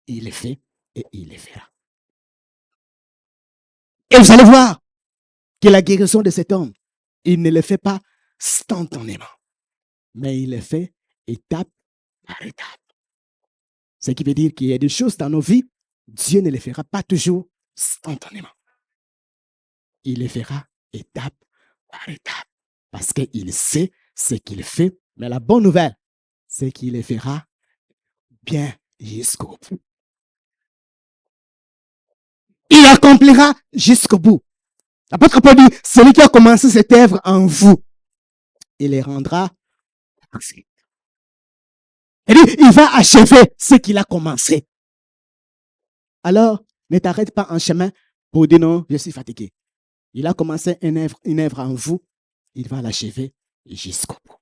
Il le fait et il le fera. Et vous allez voir que la guérison de cet homme, il ne le fait pas instantanément, mais il le fait étape par étape. Ce qui veut dire qu'il y a des choses dans nos vies, Dieu ne les fera pas toujours instantanément. Il les fera étape par étape, parce qu'il sait ce qu'il fait, mais la bonne nouvelle, c'est qu'il les fera bien jusqu'au bout. Il accomplira jusqu'au bout. L'apôtre Paul dit, celui qui a commencé cette œuvre en vous, il les rendra parfaits. Il va achever ce qu'il a commencé. Alors, ne t'arrête pas en chemin pour dire non, je suis fatigué. Il a commencé une œuvre en vous, il va l'achever jusqu'au bout.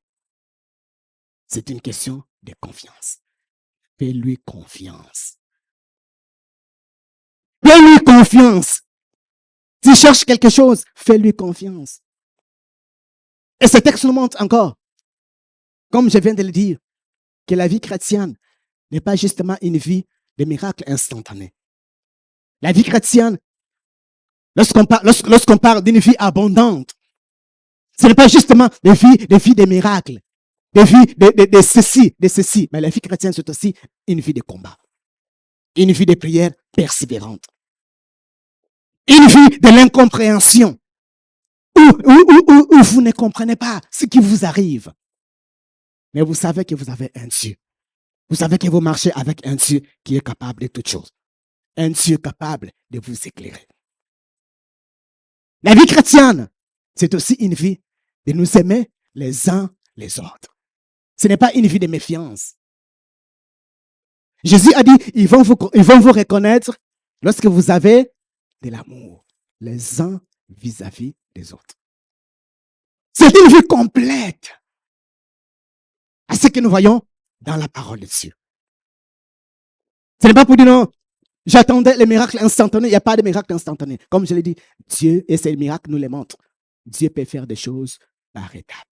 C'est une question de confiance. Fais-lui confiance. Fais-lui confiance. Tu cherches quelque chose, fais-lui confiance. Et ce texte nous montre encore, comme je viens de le dire, que la vie chrétienne n'est pas justement une vie de miracles instantanés. La vie chrétienne, lorsqu'on parle d'une vie abondante, ce n'est pas justement des vies des miracles, des vies de ceci. Mais la vie chrétienne, c'est aussi une vie de combat, une vie de prière persévérante, une vie de l'incompréhension, où vous ne comprenez pas ce qui vous arrive. Mais vous savez que vous avez un Dieu. Vous savez que vous marchez avec un Dieu qui est capable de toutes choses. Un Dieu capable de vous éclairer. La vie chrétienne, c'est aussi une vie de nous aimer les uns les autres. Ce n'est pas une vie de méfiance. Jésus a dit, ils vont vous reconnaître lorsque vous avez de l'amour les uns vis-à-vis des autres. C'est une vie complète à ce que nous voyons dans la parole de Dieu. Ce n'est pas pour dire non, j'attendais les miracles instantanés. Il n'y a pas de miracle instantané. Comme je l'ai dit, Dieu et ses miracles nous les montrent. Dieu peut faire des choses par étapes.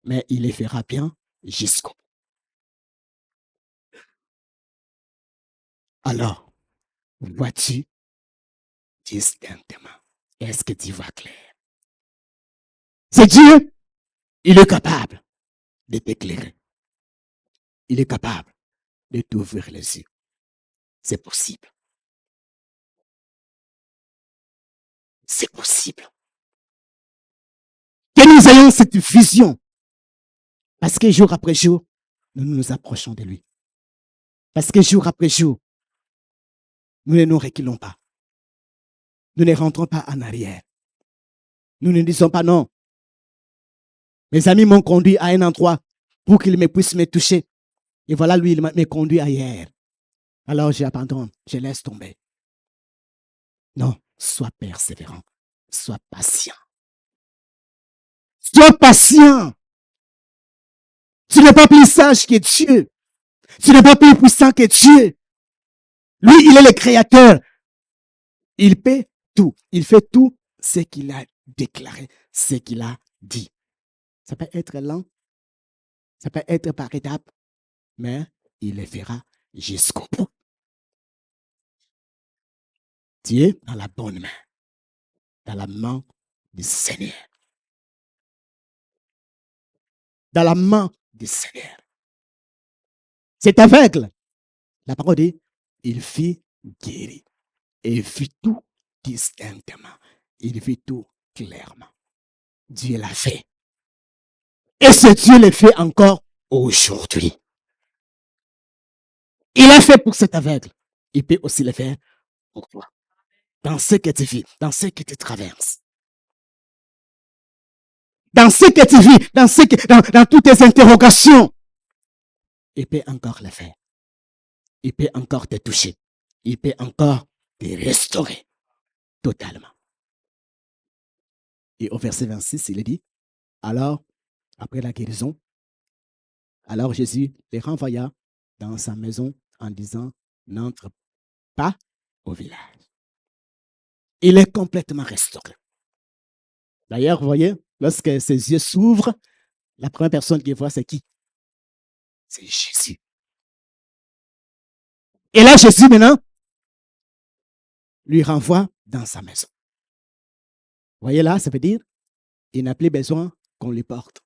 Mais il les fera bien jusqu'au bout. Alors, vois-tu distinctement? Est-ce que tu vois clair? C'est Dieu, il est capable de t'éclairer. Il est capable de t'ouvrir les yeux. C'est possible. C'est possible. Que nous ayons cette vision. Parce que jour après jour, nous nous approchons de lui. Parce que jour après jour, nous ne nous reculons pas. Nous ne rentrons pas en arrière. Nous ne disons pas non. Mes amis m'ont conduit à un endroit pour qu'ils puissent me toucher. Et voilà, lui, il m'a conduit ailleurs. Alors j'abandonne, je laisse tomber. Non, sois persévérant, sois patient. Sois patient. Tu n'es pas plus sage que Dieu. Tu n'es pas plus puissant que Dieu. Lui, il est le créateur. Il peut tout. Il fait tout ce qu'il a déclaré, ce qu'il a dit. Ça peut être lent, ça peut être par étapes, mais il le fera jusqu'au bout. Tu es dans la bonne main, dans la main du Seigneur. Dans la main du Seigneur. C'est aveugle. La parole dit, il fit guérir. Et il fit tout distinctement. Il fit tout clairement. Dieu l'a fait. Et ce Dieu le fait encore aujourd'hui. Il a fait pour cet aveugle. Il peut aussi le faire pour toi. Dans ce que tu vis, dans ce que tu traverses. Dans ce que tu vis, dans toutes tes interrogations. Il peut encore le faire. Il peut encore te toucher. Il peut encore te restaurer totalement. Et au verset 26, il est dit, alors, après la guérison, alors Jésus les renvoya dans sa maison en disant, n'entre pas au village. Il est complètement restauré. D'ailleurs, vous voyez, lorsque ses yeux s'ouvrent, la première personne qu'il voit, c'est qui? C'est Jésus. Et là, Jésus, maintenant, lui renvoie dans sa maison. Vous voyez là, ça veut dire, il n'a plus besoin qu'on lui porte.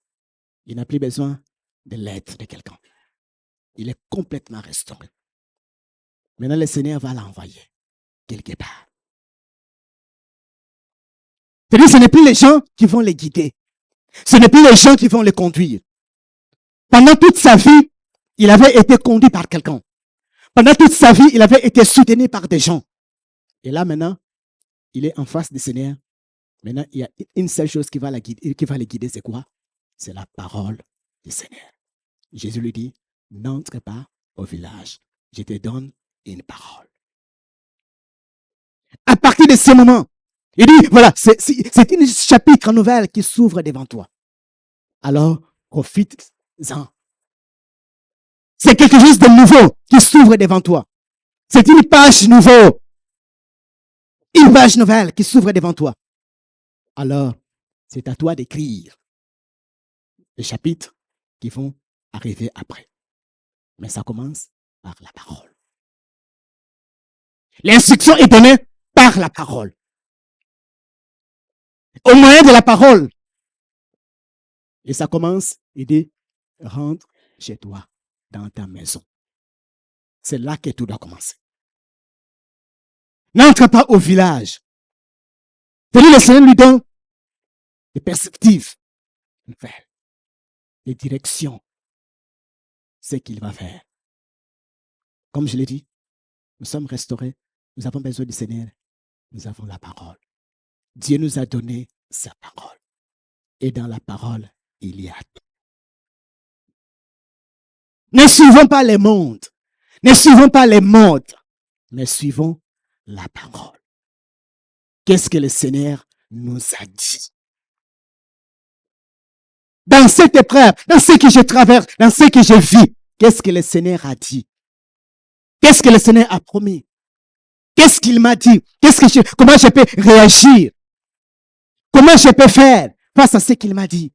Il n'a plus besoin de l'aide de quelqu'un. Il est complètement restauré. Maintenant, le Seigneur va l'envoyer quelque part. C'est-à-dire, ce n'est plus les gens qui vont les guider. Ce n'est plus les gens qui vont les conduire. Pendant toute sa vie, il avait été conduit par quelqu'un. Pendant toute sa vie, il avait été soutenu par des gens. Et là, maintenant, il est en face du Seigneur. Maintenant, il y a une seule chose qui va le guider, c'est quoi? C'est la parole du Seigneur. Jésus lui dit, n'entre pas au village. Je te donne une parole. À partir de ce moment, il dit, voilà, c'est une chapitre nouvelle qui s'ouvre devant toi. Alors, profite-en. C'est quelque chose de nouveau qui s'ouvre devant toi. C'est une page nouvelle. Une page nouvelle qui s'ouvre devant toi. Alors, c'est à toi d'écrire les chapitres qui vont arriver après. Mais ça commence par la parole. L'instruction est donnée par la parole. Au moyen de la parole. Et ça commence, il dit, rentre chez toi, dans ta maison. C'est là que tout doit commencer. N'entre pas au village. C'est-à-dire, le Seigneur lui donne des perspectives nouvelles, des directions, ce qu'il va faire. Comme je l'ai dit, nous sommes restaurés, nous avons besoin du Seigneur, nous avons la parole. Dieu nous a donné sa parole. Et dans la parole, il y a tout. Ne suivons pas les mondes, ne suivons pas les modes, mais suivons la parole. Qu'est-ce que le Seigneur nous a dit? Dans cette épreuve, dans ce que je traverse, dans ce que je vis, qu'est-ce que le Seigneur a dit? Qu'est-ce que le Seigneur a promis? Qu'est-ce qu'il m'a dit? Comment je peux réagir? Comment je peux faire face à ce qu'il m'a dit?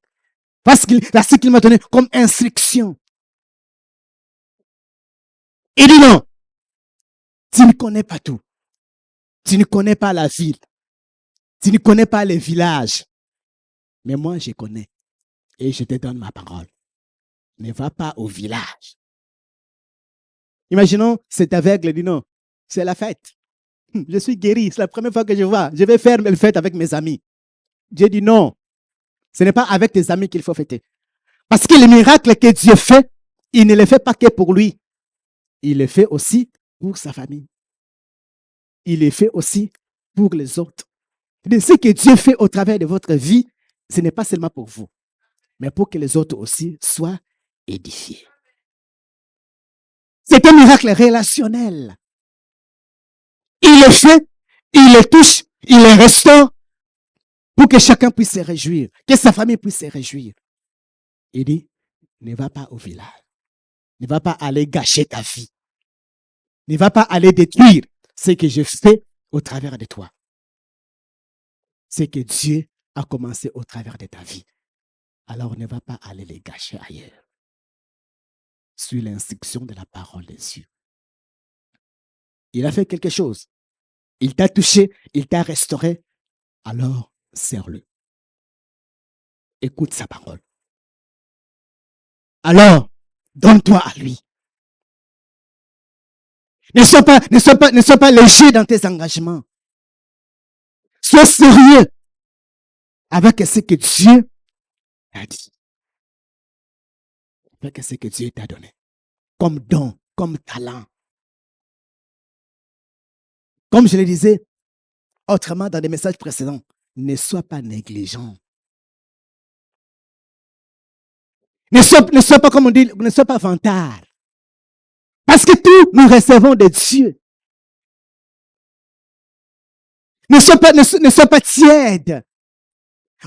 Face à ce qu'il m'a donné comme instruction. Il dit non. Tu ne connais pas tout. Tu ne connais pas la ville. Tu ne connais pas les villages. Mais moi, je connais. Et je te donne ma parole. Ne va pas au village. Imaginons cet aveugle dit non. C'est la fête. Je suis guéri. C'est la première fois que je vois. Je vais faire une fête avec mes amis. Dieu dit non. Ce n'est pas avec tes amis qu'il faut fêter. Parce que les miracles que Dieu fait, il ne les fait pas que pour lui. Il les fait aussi pour sa famille. Il les fait aussi pour les autres. De ce que Dieu fait au travers de votre vie, ce n'est pas seulement pour vous, mais pour que les autres aussi soient édifiés. C'est un miracle relationnel. Il le fait, il le touche, il le restaure pour que chacun puisse se réjouir, que sa famille puisse se réjouir. Il dit, ne va pas au village. Ne va pas aller gâcher ta vie. Ne va pas aller détruire ce que je fais au travers de toi. Ce que Dieu a commencé au travers de ta vie. Alors ne va pas aller les gâcher ailleurs. Suis l'instruction de la parole de Dieu. Il a fait quelque chose. Il t'a touché, il t'a restauré. Alors, sers-le. Écoute sa parole. Alors, donne-toi à lui. Ne sois pas léger dans tes engagements. Sois sérieux avec ce que Dieu t'a dit. Avec ce que Dieu t'a donné. Comme don, comme talent. Comme je le disais autrement dans les messages précédents, ne sois pas négligent. Ne sois pas, comme on dit, ne sois pas vantard. Parce que tout, nous recevons de Dieu. Ne sois pas tiède.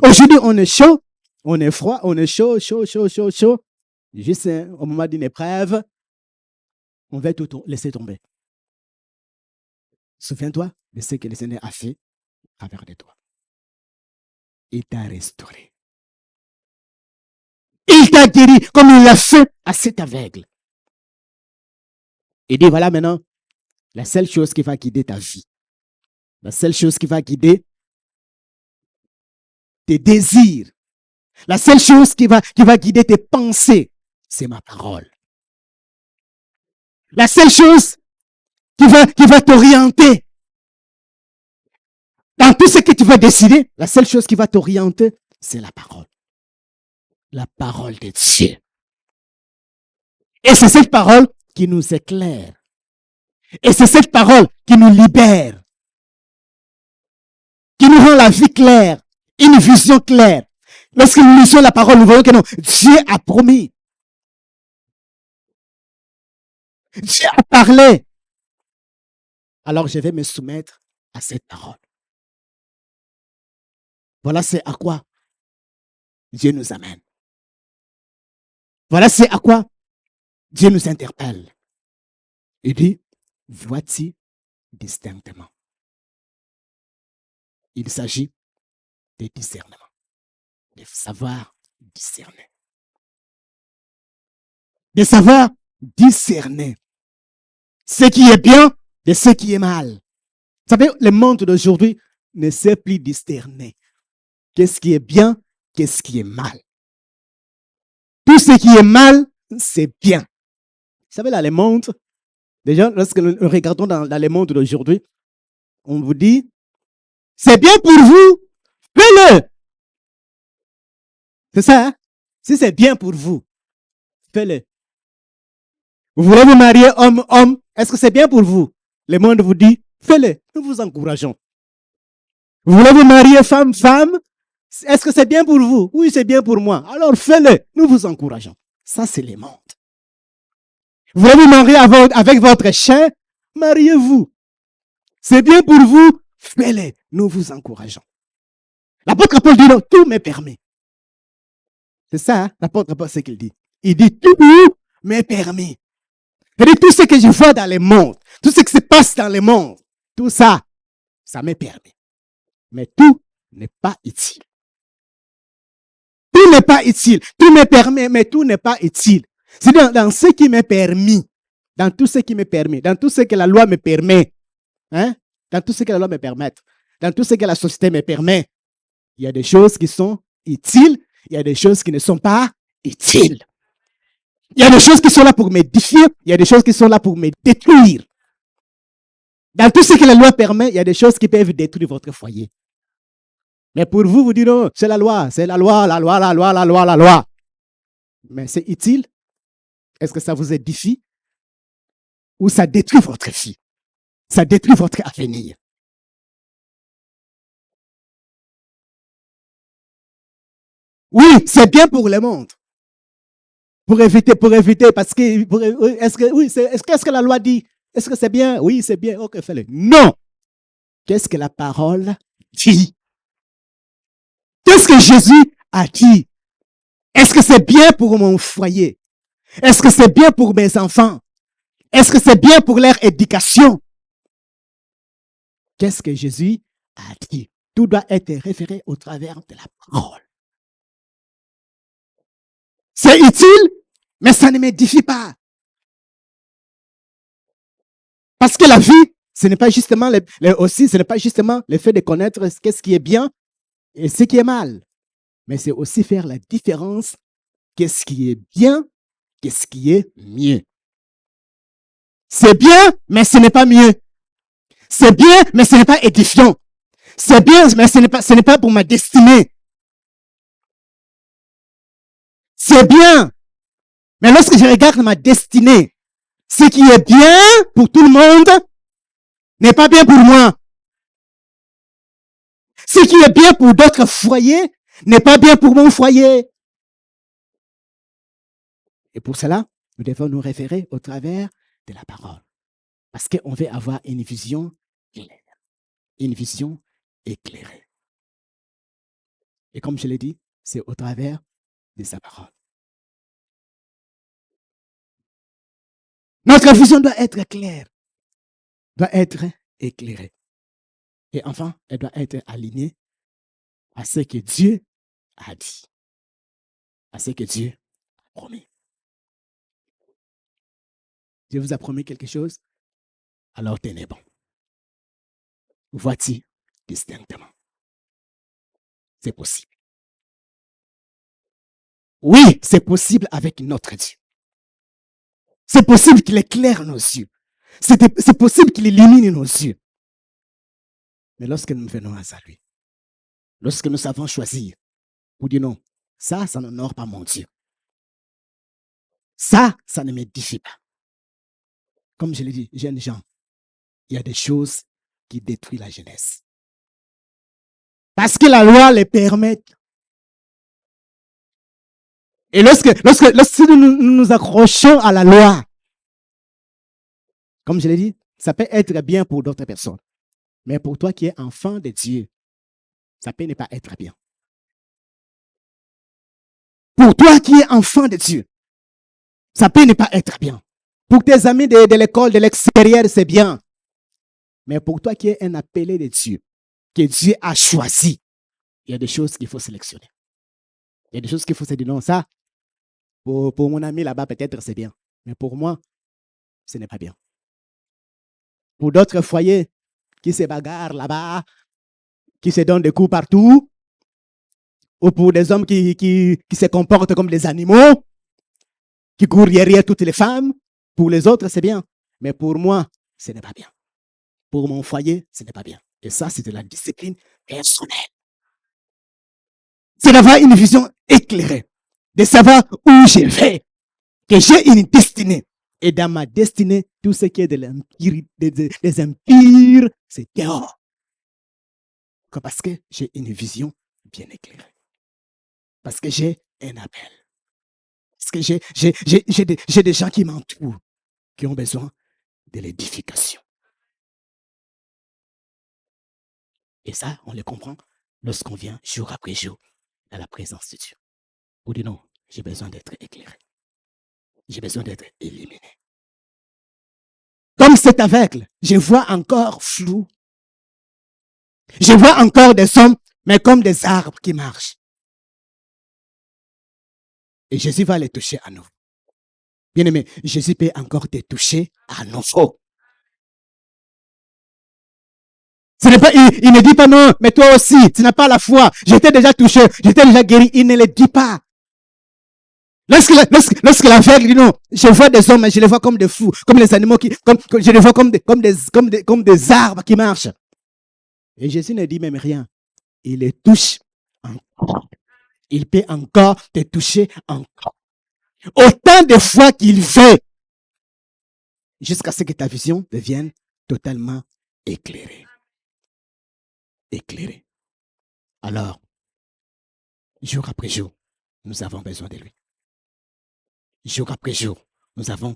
Aujourd'hui, on est chaud, on est froid, on est chaud. Juste au moment d'une épreuve, on va tout laisser tomber. Souviens-toi de ce que le Seigneur a fait à travers de toi. Il t'a restauré. Il t'a guéri comme il l'a fait à cet aveugle. Il dit, voilà maintenant, la seule chose qui va guider ta vie, la seule chose qui va guider tes désirs, la seule chose qui va guider tes pensées, c'est ma parole. La seule chose qui va t'orienter dans tout ce que tu vas décider, la seule chose qui va t'orienter, c'est la parole. La parole de Dieu. Et c'est cette parole qui nous éclaire. Et c'est cette parole qui nous libère. Qui nous rend la vie claire. Une vision claire. Lorsque nous lisons la parole, nous voyons que non, Dieu a promis. Dieu a parlé. Alors je vais me soumettre à cette parole. Voilà c'est à quoi Dieu nous amène. Voilà c'est à quoi Dieu nous interpelle. Il dit, voici distinctement. Il s'agit de discernement, de savoir discerner. De savoir discerner ce qui est bien de ce qui est mal. Vous savez, le monde d'aujourd'hui ne sait plus discerner qu'est-ce qui est bien, qu'est-ce qui est mal. Tout ce qui est mal, c'est bien. Vous savez, là, les montres, déjà, lorsque nous regardons dans les montres d'aujourd'hui, on vous dit, c'est bien pour vous, faites-le. C'est ça, hein? Si c'est bien pour vous, faites-le. Vous voulez vous marier homme-homme, est-ce que c'est bien pour vous? Le monde vous dit, faites-le. Nous vous encourageons. Vous voulez vous marier femme-femme, est-ce que c'est bien pour vous? Oui, c'est bien pour moi. Alors faites-le. Nous vous encourageons. Ça, c'est les mondes. Vous voulez vous marier avec votre chien? Mariez-vous. C'est bien pour vous? Faites-le. Nous vous encourageons. L'apôtre Paul dit non, tout m'est permis. C'est ça, hein? L'apôtre Paul, c'est ce qu'il dit. Il dit tout m'est permis. Il dit tout ce que je vois dans le monde, tout ce qui se passe dans le monde, tout ça, ça m'est permis. Mais tout n'est pas utile. Tout n'est pas utile. Tout me permet, mais tout n'est pas utile. C'est dans ce qui m'est permis, dans tout ce qui m'est permis, dans tout ce que la loi me permet, hein? Dans tout ce que la loi me permet, dans tout ce que la société me permet, il y a des choses qui sont utiles, il y a des choses qui ne sont pas utiles. Il y a des choses qui sont là pour m'édifier, il y a des choses qui sont là pour me détruire. Dans tout ce que la loi permet, il y a des choses qui peuvent détruire votre foyer. Mais pour vous, vous dites non, c'est la loi, la loi. Mais c'est utile? Est-ce que ça vous édifie? Ou ça détruit votre vie? Ça détruit votre avenir? Oui, c'est bien pour le monde. Pour éviter, parce que, est-ce que la loi dit? Est-ce que c'est bien? Oui, c'est bien. Ok, fais-le. Non! Qu'est-ce que la parole dit? Qu'est-ce que Jésus a dit? Est-ce que c'est bien pour mon foyer? Est-ce que c'est bien pour mes enfants? Est-ce que c'est bien pour leur éducation? Qu'est-ce que Jésus a dit? Tout doit être référé au travers de la parole. C'est utile, mais ça ne m'édifie pas. Parce que la vie, ce n'est pas justement ce n'est pas justement le fait de connaître ce qui est bien et ce qui est mal. Mais c'est aussi faire la différence, qu'est-ce qui est bien, qu'est-ce qui est mieux. C'est bien, mais ce n'est pas mieux. C'est bien, mais ce n'est pas édifiant. C'est bien, mais ce n'est pas pour ma destinée. C'est bien. Mais lorsque je regarde ma destinée, ce qui est bien pour tout le monde n'est pas bien pour moi. Ce qui est bien pour d'autres foyers n'est pas bien pour mon foyer. Et pour cela, nous devons nous référer au travers de la parole. Parce qu'on veut avoir une vision claire. Une vision éclairée. Et comme je l'ai dit, c'est au travers de sa parole. Notre vision doit être claire, doit être éclairée. Et enfin, elle doit être alignée à ce que Dieu a dit, à ce que Dieu a promis. Dieu vous a promis quelque chose, alors tenez bon. Voici distinctement. C'est possible. Oui, c'est possible avec notre Dieu. C'est possible qu'il éclaire nos yeux. C'est possible qu'il illumine nos yeux. Mais lorsque nous venons à lui, lorsque nous savons choisir pour dire non, ça n'honore pas mon Dieu. Ça ne m'édifie pas. Comme je l'ai dit, jeunes gens, il y a des choses qui détruisent la jeunesse. Parce que la loi les permet. Et lorsque nous nous accrochons à la loi, comme je l'ai dit, ça peut être bien pour d'autres personnes. Mais pour toi qui es enfant de Dieu, ça peut ne pas être bien. Pour toi qui es enfant de Dieu, ça peut ne pas être bien. Pour tes amis de l'école, de l'extérieur, c'est bien. Mais pour toi qui es un appelé de Dieu, que Dieu a choisi, il y a des choses qu'il faut sélectionner. Il y a des choses qu'il faut se dire, non, ça, pour mon ami là-bas, peut-être c'est bien. Mais pour moi, ce n'est pas bien. Pour d'autres foyers qui se bagarrent là-bas, qui se donnent des coups partout, ou pour des hommes qui se comportent comme des animaux, qui courent derrière toutes les femmes. Pour les autres, c'est bien. Mais pour moi, ce n'est pas bien. Pour mon foyer, ce n'est pas bien. Et ça, c'est de la discipline personnelle. C'est d'avoir une vision éclairée, de savoir où je vais, que j'ai une destinée. Et dans ma destinée, tout ce qui est de l'empire, des empires, c'est dehors. Parce que j'ai une vision bien éclairée. Parce que j'ai un appel. Parce que j'ai des gens qui m'entourent, qui ont besoin de l'édification. Et ça, on le comprend lorsqu'on vient jour après jour à la présence de Dieu. On dit non, j'ai besoin d'être éclairé. J'ai besoin d'être éliminé. Comme cet aveugle, je vois encore flou. Je vois encore des hommes, mais comme des arbres qui marchent. Et Jésus va les toucher à nouveau. Bien aimé, Jésus peut encore te toucher à nouveau. Ce n'est pas, il ne dit pas non, mais toi aussi, tu n'as pas la foi. J'étais déjà touché, j'étais déjà guéri. Il ne le dit pas. Lorsque l'aveugle dit non, je vois des hommes, mais je les vois comme des fous, comme les animaux je les vois comme des arbres qui marchent. Et Jésus ne dit même rien. Il les touche encore. Il peut encore te toucher encore. Autant de fois qu'il veut. Jusqu'à ce que ta vision devienne totalement éclairée. Éclairée. Alors, jour après jour, nous avons besoin de lui. Jour après jour, nous avons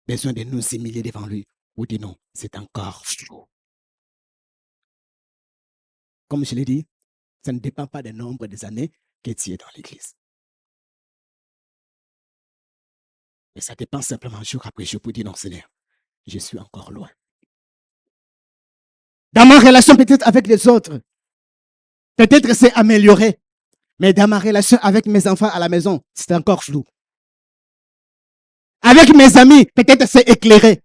besoin de nous humilier devant lui. Ou dire non, c'est encore flou. Comme je l'ai dit, ça ne dépend pas du nombre des années que tu es dans l'église. Mais ça dépend simplement jour après jour pour dire non, Seigneur, je suis encore loin. Dans ma relation peut-être avec les autres, peut-être c'est amélioré. Mais dans ma relation avec mes enfants à la maison, c'est encore flou. Avec mes amis, peut-être c'est éclairé.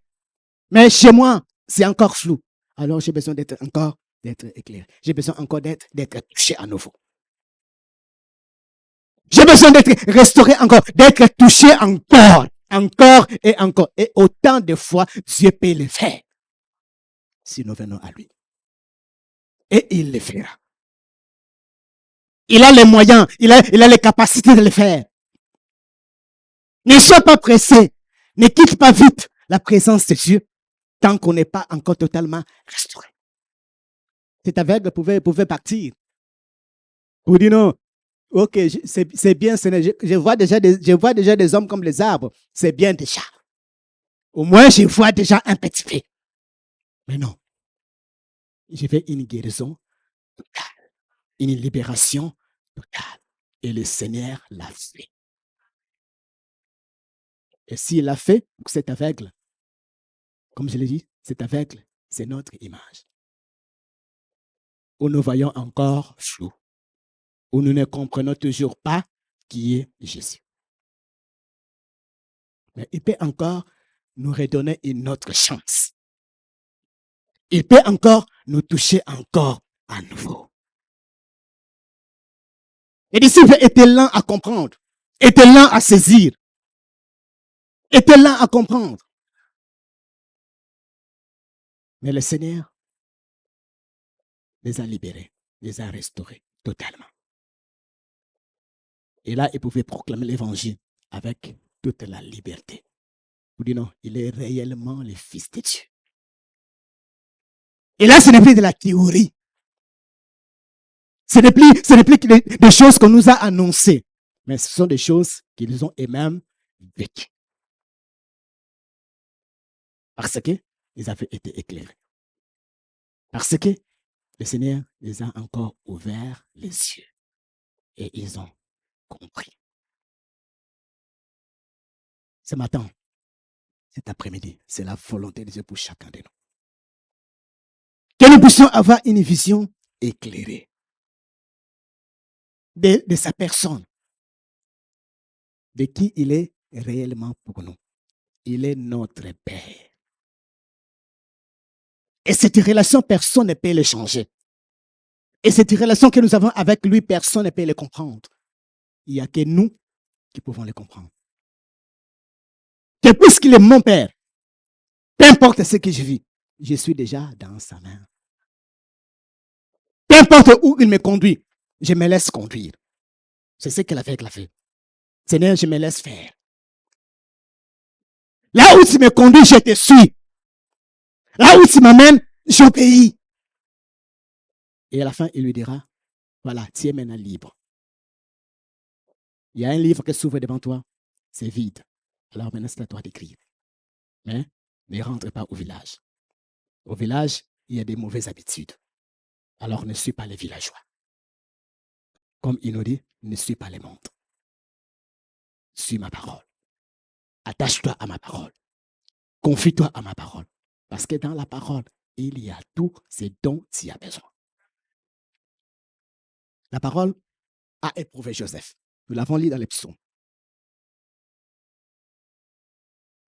Mais chez moi, c'est encore flou. Alors j'ai besoin d'être éclairé. J'ai besoin encore d'être touché à nouveau. J'ai besoin d'être restauré encore, d'être touché encore et encore. Et autant de fois, Dieu peut le faire. Si nous venons à lui. Et il le fera. Il a les moyens, il a les capacités de le faire. Ne sois pas pressé. Ne quitte pas vite la présence de Dieu tant qu'on n'est pas encore totalement restauré. Cet aveugle pouvait partir. Vous dites non, ok, c'est bien, je vois déjà des hommes comme les arbres. C'est bien déjà. Au moins, je vois déjà un petit peu. Mais non. Je veux une guérison totale. Une libération totale. Et le Seigneur l'a fait. Et s'il l'a fait pour cet aveugle, comme je l'ai dit, cet aveugle, c'est notre image. Où nous voyons encore flou. Où nous ne comprenons toujours pas qui est Jésus. Mais il peut encore nous redonner une autre chance. Il peut encore nous toucher encore à nouveau. Les disciples étaient lents à comprendre, étaient lents à saisir, étaient lents à comprendre. Mais le Seigneur les a libérés, les a restaurés totalement. Et là, ils pouvaient proclamer l'évangile avec toute la liberté. Vous dites non, il est réellement le Fils de Dieu. Et là, ce n'est plus de la théorie. Ce n'est plus des choses qu'on nous a annoncées, mais ce sont des choses qu'ils ont eux-mêmes vécues. Parce qu'ils avaient été éclairés. Parce que le Seigneur les a encore ouvert les yeux et ils ont compris. Ce matin, cet après-midi, c'est la volonté de Dieu pour chacun de nous. Que nous puissions avoir une vision éclairée de sa personne, de qui il est réellement pour nous. Il est notre Père. Et cette relation, personne ne peut le changer. Et cette relation que nous avons avec lui, personne ne peut le comprendre. Il n'y a que nous qui pouvons le comprendre. Et puisqu'il est mon Père, peu importe ce que je vis, je suis déjà dans sa main. Peu importe où il me conduit, je me laisse conduire. C'est ce que l'aveugle a fait. Seigneur, je me laisse faire. Là où tu me conduis, je te suis. Là où tu m'amènes, j'obéis. Et à la fin, il lui dira, voilà, tu es maintenant libre. Il y a un livre qui s'ouvre devant toi, c'est vide. Alors maintenant, c'est à toi d'écrire. Mais ne rentre pas au village. Au village, il y a des mauvaises habitudes. Alors ne suis pas les villageois. Comme il nous dit, ne suis pas les montres. Suis ma parole. Attache-toi à ma parole. Confie-toi à ma parole. Parce que dans la parole, il y a tout ce dont tu as besoin. La parole a éprouvé Joseph. Nous l'avons lu dans les psaumes.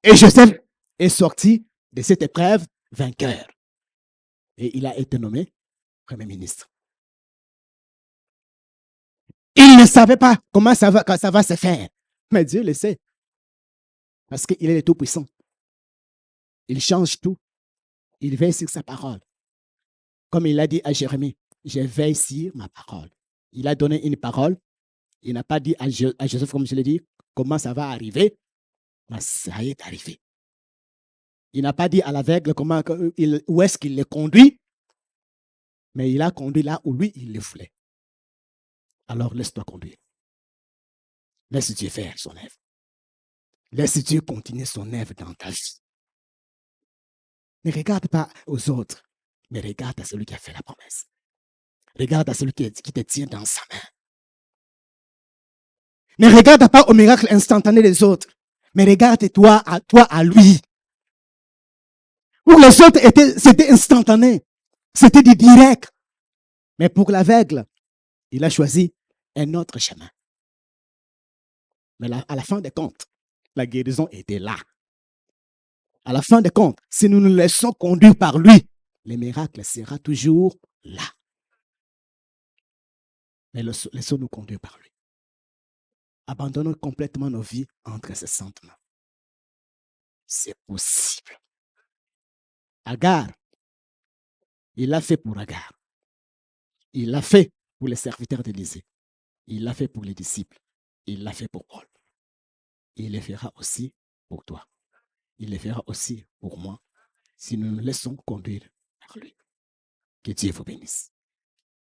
Et Joseph est sorti de cette épreuve vainqueur. Et il a été nommé Premier ministre. Il ne savait pas comment ça va se faire. Mais Dieu le sait. Parce qu'il est le Tout-Puissant. Il change tout. Il veille sur sa parole. Comme il a dit à Jérémie, je veille sur ma parole. Il a donné une parole. Il n'a pas dit à Joseph, comme je l'ai dit, comment ça va arriver. Mais ça y est arrivé. Il n'a pas dit à l'aveugle où est-ce qu'il le conduit. Mais il a conduit là où lui, il le voulait. Alors laisse-toi conduire. Laisse Dieu faire son œuvre. Laisse Dieu continuer son œuvre dans ta vie. Ne regarde pas aux autres, mais regarde à celui qui a fait la promesse. Regarde à celui qui te tient dans sa main. Ne regarde pas au miracle instantané des autres, mais regarde-toi à lui. Pour les autres, c'était instantané. C'était du direct. Mais pour l'aveugle, il a choisi un autre chemin. Mais à la fin des comptes, la guérison était là. À la fin des comptes, si nous nous laissons conduire par lui, le miracle sera toujours là. Mais laissons-nous conduire par lui. Abandonnons complètement nos vies entre ses sentiments. C'est possible. Agar, il l'a fait pour Agar. Il l'a fait pour les serviteurs d'Élysée. Il l'a fait pour les disciples. Il l'a fait pour Paul. Il le fera aussi pour toi. Il le fera aussi pour moi si nous nous laissons conduire par lui. Que Dieu vous bénisse.